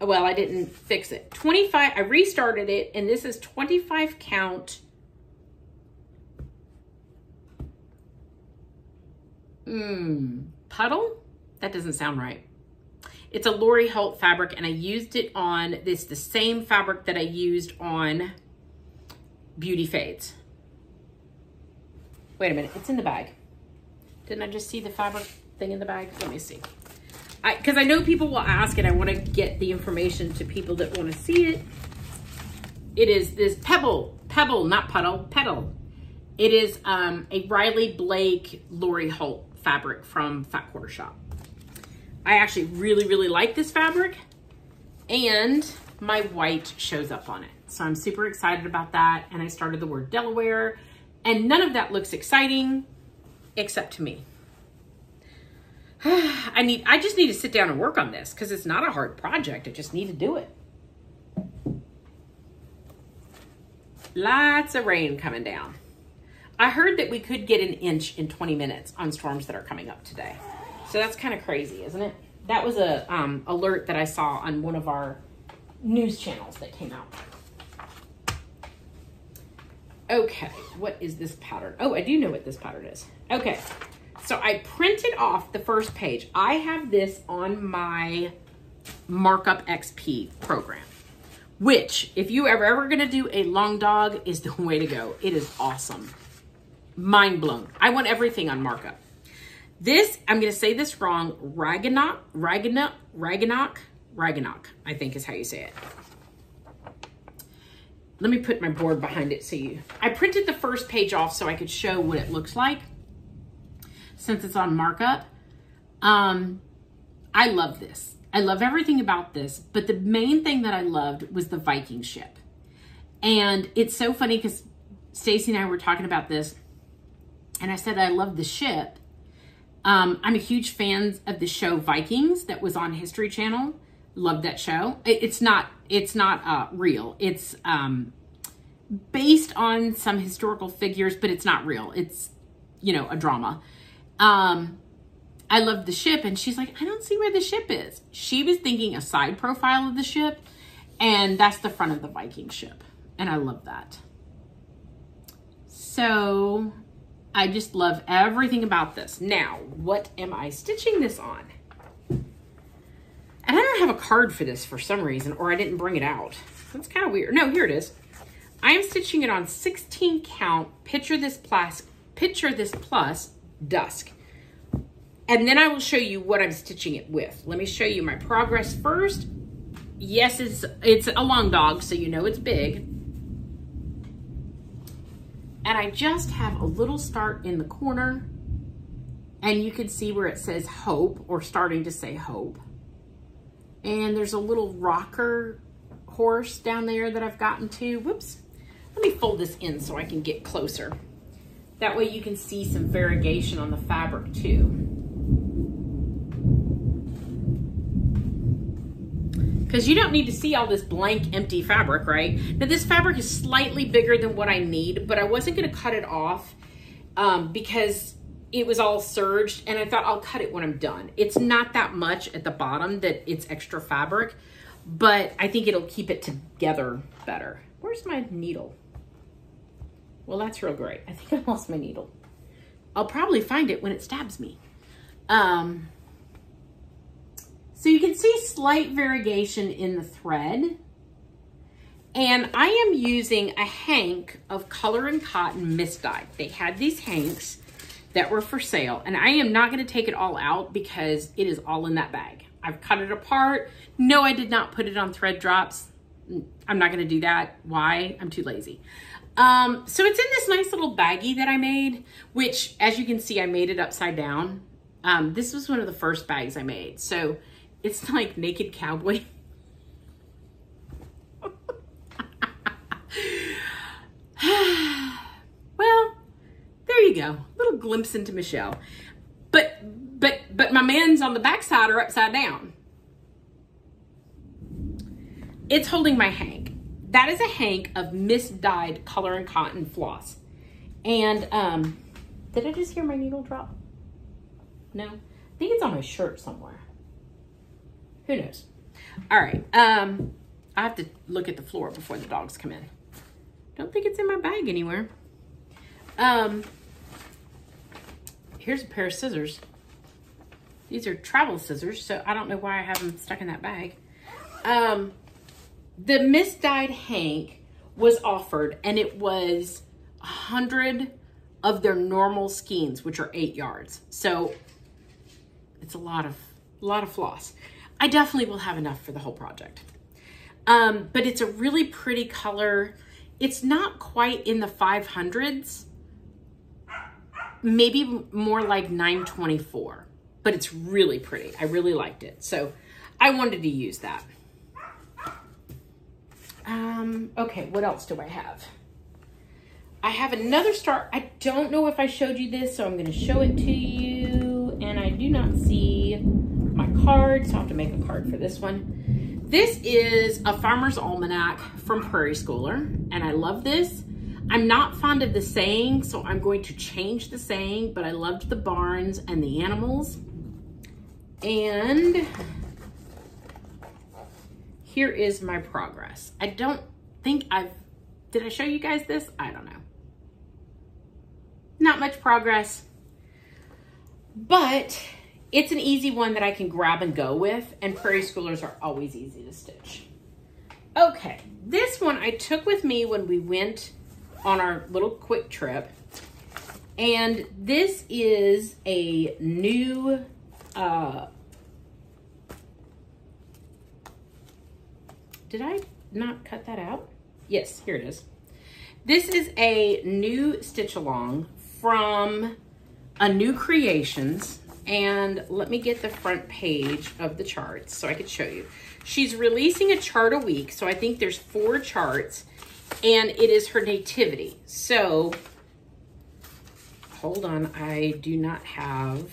Well, I didn't fix it. 25, I restarted it, and this is 25 count. Puddle? That doesn't sound right. It's a Lori Holt fabric, and I used it on this, the same fabric that I used on Beauty Fades. Wait a minute, it's in the bag. Didn't I just see the fabric thing in the bag? Let me see. Because I know people will ask, and I want to get the information to people that want to see it. It is this pebble, not puddle, petal. It is a Riley Blake Lori Holt fabric from Fat Quarter Shop. I actually really like this fabric, and my white shows up on it. So I'm super excited about that, and I started the word Delaware, and none of that looks exciting except to me. I just need to sit down and work on this because it's not a hard project. I just need to do it. Lots of rain coming down. I heard that we could get an inch in 20 minutes on storms that are coming up today. So that's kind of crazy, isn't it? That was a alert that I saw on one of our news channels that came out. Okay, what is this pattern? Oh, I do know what this pattern is. Okay. So I printed off the first page. I have this on my Markup XP program, which if you are ever going to do a long dog is the way to go. It is awesome. Mind blown. I want everything on Markup. This, I'm going to say this wrong, Ragnarok, I think is how you say it. Let me put my board behind it so I printed the first page off so I could show what it looks like. Since it's on Markup, I love this. I love everything about this, but the main thing that I loved was the Viking ship. And it's so funny because Stacy and I were talking about this, and I said I love the ship. I'm a huge fan of the show Vikings that was on History Channel. Love that show. It's not real. It's based on some historical figures, but it's not real. It's, you know, a drama. I love the ship, and she's like, I don't see where the ship is. She was thinking a side profile of the ship, and that's the front of the Viking ship. And I love that. So I just love everything about this. Now, what am I stitching this on? And I don't have a card for this for some reason, or I didn't bring it out. That's kind of weird. No, here it is. I am stitching it on 16 count, Picture This Plus Dusk. And then I will show you what I'm stitching it with. Let me show you my progress first. Yes, it's a long dog, so you know it's big. And I just have a little start in the corner, and you can see where it says hope, or starting to say hope. And there's a little rocker horse down there that I've gotten to. Whoops. Let me fold this in so I can get closer. That way you can see some variegation on the fabric too. Because you don't need to see all this blank, empty fabric, right? Now this fabric is slightly bigger than what I need, but I wasn't gonna cut it off because it was all serged, and I thought I'll cut it when I'm done. It's not that much at the bottom that it's extra fabric, but I think it'll keep it together better. Where's my needle? Well, that's real great. I think I lost my needle. I'll probably find it when it stabs me. So you can see slight variegation in the thread. And I am using a hank of Color and Cotton Mist Dye. They had these hanks, that were for sale. And I am not going to take it all out because it is all in that bag. I've cut it apart. No, I did not put it on thread drops. I'm not going to do that. Why? I'm too lazy. So it's in this nice little baggie that I made, which as you can see, I made it upside down. This was one of the first bags I made. So it's like Naked Cowboy. Well, there you go. Little glimpse into Michelle. But my man's on the backside are upside down. It's holding my hank. That is a hank of misdyed color and cotton floss. And did I just hear my needle drop? No, I think it's on my shirt somewhere. Who knows? All right, I have to look at the floor before the dogs come in. Don't think it's in my bag anywhere. Here's a pair of scissors. These are travel scissors, so I don't know why I have them stuck in that bag. The misdyed hank was offered, and it was 100 of their normal skeins, which are 8 yards. So it's a lot of floss. I definitely will have enough for the whole project. But it's a really pretty color. It's not quite in the 500s, maybe more like 924, but it's really pretty. I really liked it. So I wanted to use that. Okay, what else do I have? I have another star. I don't know if I showed you this, so I'm going to show it to you. And I do not see my card, so I'll have to make a card for this one. This is a Farmer's Almanac from Prairie Schooler, and I love this. I'm not fond of the saying, so I'm going to change the saying, but I loved the barns and the animals. And here is my progress. I don't think did I show you guys this? I don't know. Not much progress, but it's an easy one that I can grab and go with, and Prairie Schoolers are always easy to stitch. Okay, this one I took with me when we went on our little quick trip, and this is a new, did I not cut that out? Yes, here it is. This is a new stitch along from A New Creations. And let me get the front page of the charts so I could show you. She's releasing a chart a week. So I think there's 4 charts, and it is her nativity. So hold on. I do not have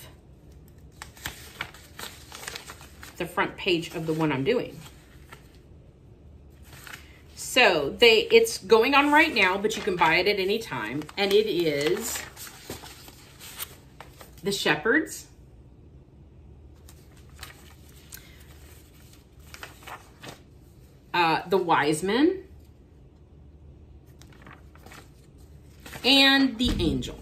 the front page of the one I'm doing. So it's going on right now, but you can buy it at any time. And it is the Shepherds, the Wise Men, and the Angel.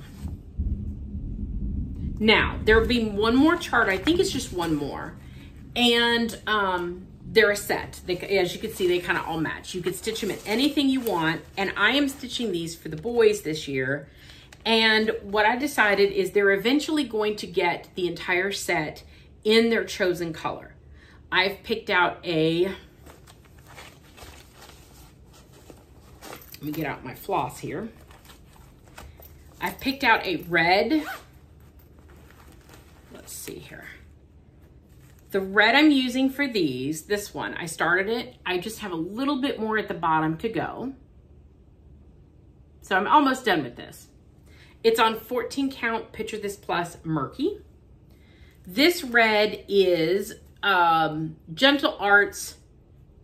Now, there will be one more chart. I think it's just one more. And they're a set. As you can see, they kind of all match. You could stitch them in anything you want. And I am stitching these for the boys this year. And what I decided is they're eventually going to get the entire set in their chosen color. I've picked out let me get out my floss here. I've picked out a red. Let's see here. The red I'm using for this one, I started it. I just have a little bit more at the bottom to go. So I'm almost done with this. It's on 14 count Picture This Plus Murky. This red is Gentle Arts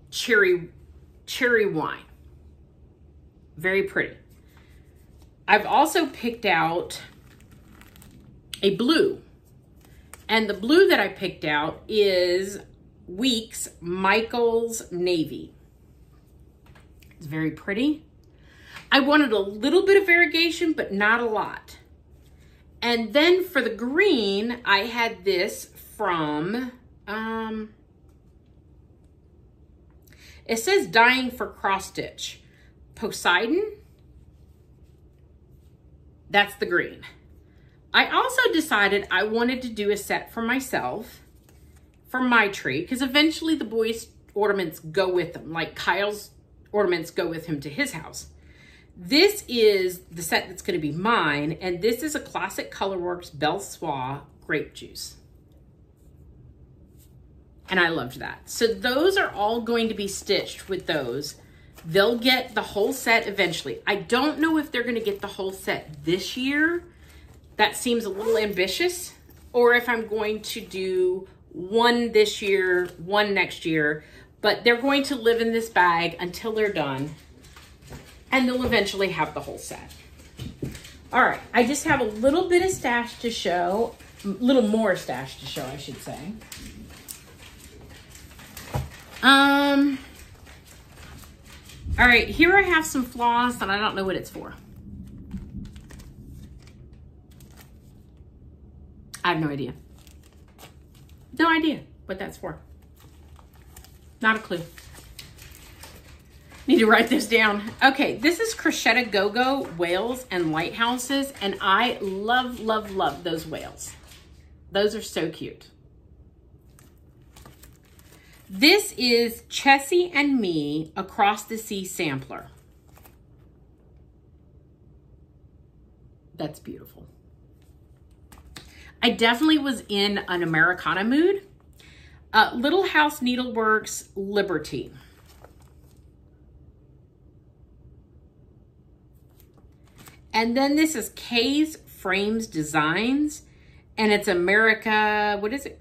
Cherry Wine. Very pretty. I've also picked out a blue. And the blue that I picked out is Weeks Michael's Navy. It's very pretty. I wanted a little bit of variegation, but not a lot. And then for the green, I had this from, it says Dying for Cross Stitch. Poseidon. That's the green. I also decided I wanted to do a set for myself, for my tree, because eventually the boys' ornaments go with them, like Kyle's ornaments go with him to his house. This is the set that's going to be mine, and this is a classic Colorworks Belle Soie grape juice. And I loved that. So those are all going to be stitched with those. They'll get the whole set eventually. I don't know if they're going to get the whole set this year. That seems a little ambitious. Or if I'm going to do one this year, one next year. But they're going to live in this bag until they're done. And they'll eventually have the whole set. All right, I just have a little bit of stash to show. A little more stash to show, I should say. All right, here I have some floss, and I don't know what it's for. I have no idea. No idea what that's for. Not a clue. Need to write this down. Okay, this is Crochet Go-Go whales and lighthouses, and I love, love, love those whales. Those are so cute. This is Chessie and Me Across the Sea sampler. That's beautiful. I definitely was in an Americana mood. Little House Needleworks Liberty. And then this is Kay's Frames Designs, and it's America, what is it?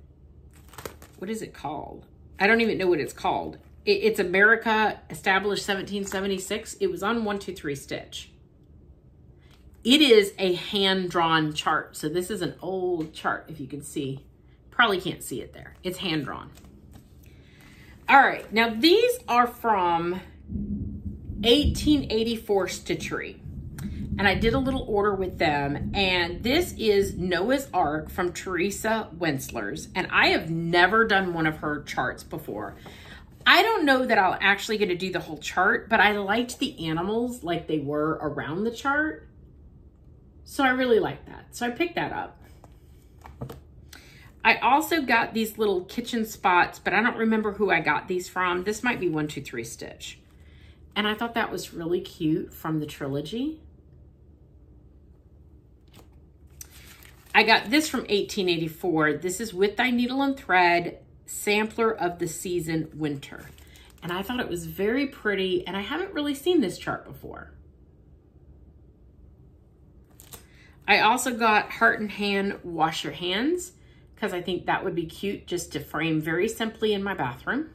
What is it called? I don't even know what it's called. It's America established 1776. It was on 123 Stitch. It is a hand-drawn chart. So this is an old chart, if you can see. Probably can't see it there. It's hand-drawn. All right, now these are from 1884 Stitchery. And I did a little order with them. And this is Noah's Ark from Teresa Wenslers. And I have never done one of her charts before. I don't know that I'll actually get to do the whole chart, but I liked the animals like they were around the chart. So I really like that. So I picked that up. I also got these little kitchen spots, but I don't remember who I got these from. This might be 123 Stitch. And I thought that was really cute from the trilogy. I got this from 1884. This is With Thy Needle and Thread, Sampler of the Season Winter. And I thought it was very pretty, and I haven't really seen this chart before. I also got Heart and Hand, Wash Your Hands, because I think that would be cute just to frame very simply in my bathroom.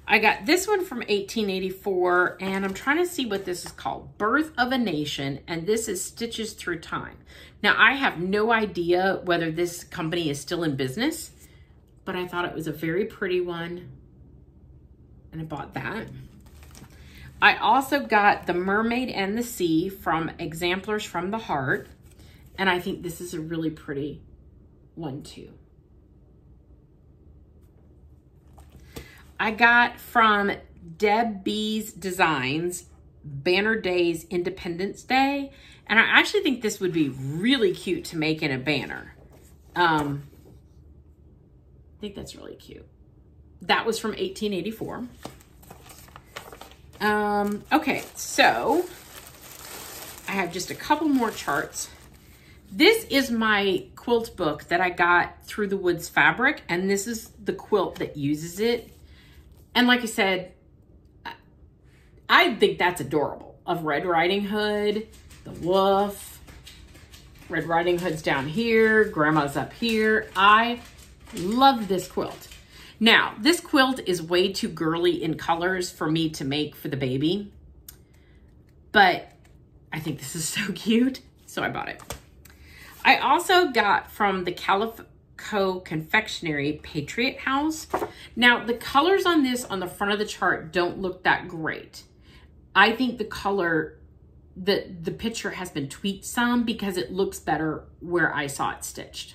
I got this one from 1884, and I'm trying to see what this is called. Birth of a Nation, and this is Stitches Through Time. Now, I have no idea whether this company is still in business, but I thought it was a very pretty one, and I bought that. I also got The Mermaid and the Sea from Exemplars from the Heart, and I think this is a really pretty one too. I got from Deb B's Designs, Banner Days Independence Day. And I actually think this would be really cute to make in a banner. I think that's really cute. That was from 1884. Okay, so I have just a couple more charts. This is my quilt book that I got through the Woods Fabric, and this is the quilt that uses it. And like I said, I think that's adorable. Of Red Riding Hood, the wolf, Red Riding Hood's down here, Grandma's up here. I love this quilt. Now, this quilt is way too girly in colors for me to make for the baby, but I think this is so cute, so I bought it. I also got from the Calico Confectionery Patriot House. Now, the colors on this on the front of the chart don't look that great. I think the color, the picture has been tweaked some because it looks better where I saw it stitched.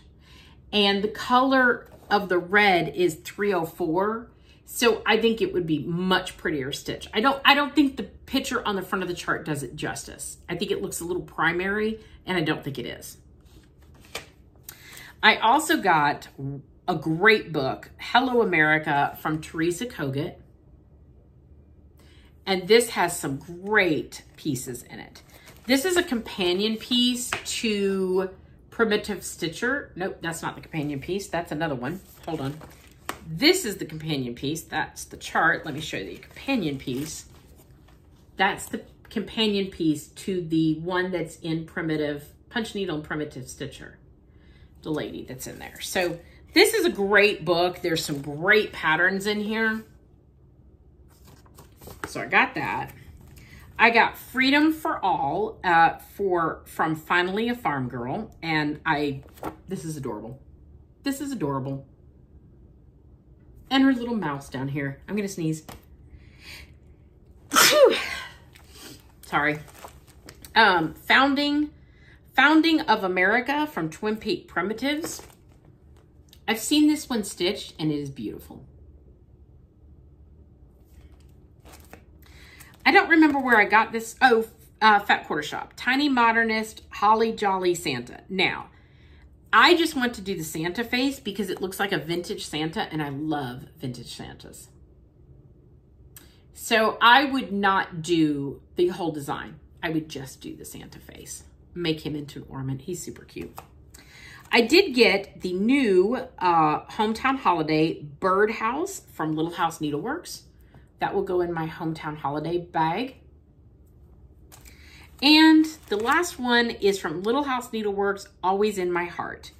And the color of the red is 304. So I think it would be much prettier stitch. I don't think the picture on the front of the chart does it justice. I think it looks a little primary, and I don't think it is. I also got a great book, Hello America, from Teresa Kogut. And this has some great pieces in it. This is a companion piece to Primitive Stitcher. Nope, that's not the companion piece. That's another one. Hold on. This is the companion piece. That's the chart. Let me show you the companion piece. That's the companion piece to the one that's in Primitive Punch Needle and Primitive Stitcher. The lady that's in there. So this is a great book. There's some great patterns in here. So I got that. I got Freedom for All from Finally a Farm Girl. And this is adorable. This is adorable. And her little mouse down here. I'm going to sneeze. Sorry. Founding of America from Twin Peak Primitives. I've seen this one stitched and it is beautiful. I don't remember where I got this. Oh, Fat Quarter Shop. Tiny Modernist Holly Jolly Santa. Now, I just want to do the Santa face because it looks like a vintage Santa and I love vintage Santas. So I would not do the whole design. I would just do the Santa face. Make him into an ornament. He's super cute. I did get the new Hometown Holiday Birdhouse from Little House Needleworks. That will go in my Hometown Holiday bag. And the last one is from Little House Needleworks, Always in My Heart.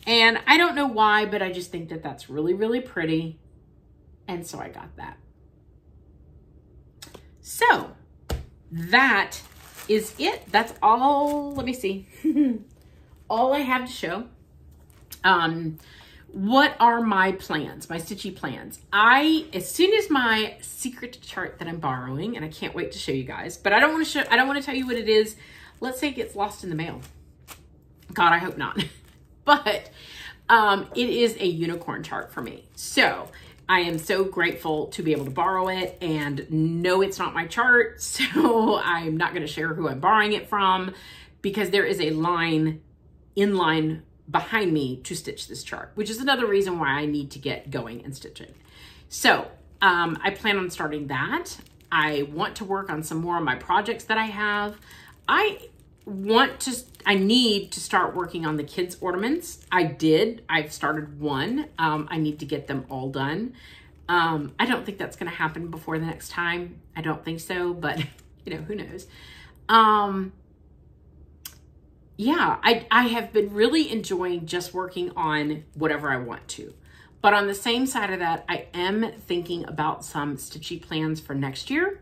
And I don't know why, but I just think that that's really, really pretty. And so I got that. So that is it. That's all, let me see. All I have to show. What are my plans, my stitchy plans? As soon as my secret chart that I'm borrowing, and I can't wait to show you guys, but I don't want to tell you what it is. Let's say it gets lost in the mail. God, I hope not. But it is a unicorn chart for me. So I am so grateful to be able to borrow it, and no, it's not my chart. So I'm not going to share who I'm borrowing it from because there is a line behind me to stitch this chart, which is another reason why I need to get going and stitching. So I plan on starting that. I want to work on some more of my projects that I have. I need to start working on the kids' ornaments. I've started one. I need to get them all done. I don't think that's going to happen before the next time. I don't think so, but you know, who knows? Yeah, I have been really enjoying just working on whatever I want to. But on the same side of that, I am thinking about some stitchy plans for next year.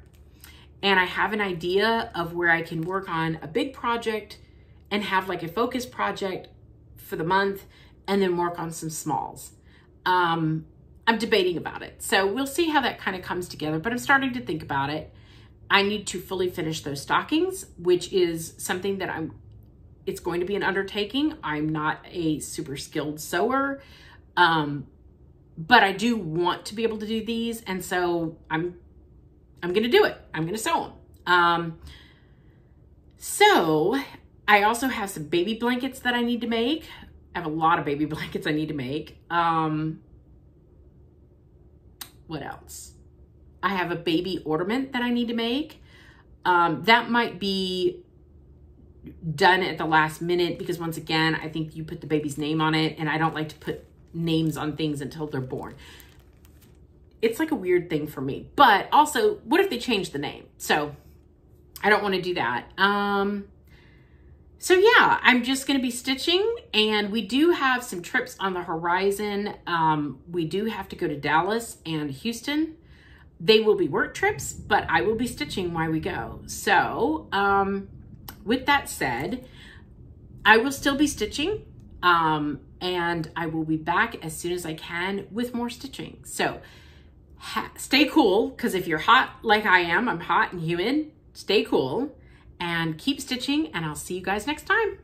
And I have an idea of where I can work on a big project and have like a focus project for the month and then work on some smalls. I'm debating about it. So we'll see how that kind of comes together, but I'm starting to think about it. I need to fully finish those stockings, which is something that it's going to be an undertaking. I'm not a super skilled sewer, but I do want to be able to do these. And so I'm going to do it. I'm going to sew them. So I also have some baby blankets that I need to make. I have a lot of baby blankets I need to make. What else? I have a baby ornament that I need to make. That might be done at the last minute because once again, I think you put the baby's name on it and I don't like to put names on things until they're born. It's like a weird thing for me, but also what if they change the name? So I don't want to do that. So yeah, I'm just going to be stitching, and we do have some trips on the horizon. We do have to go to Dallas and Houston. They will be work trips, but I will be stitching while we go. So, with that said, I will still be stitching, and I will be back as soon as I can with more stitching. So stay cool, because if you're hot like I am, I'm hot and humid, stay cool and keep stitching, and I'll see you guys next time.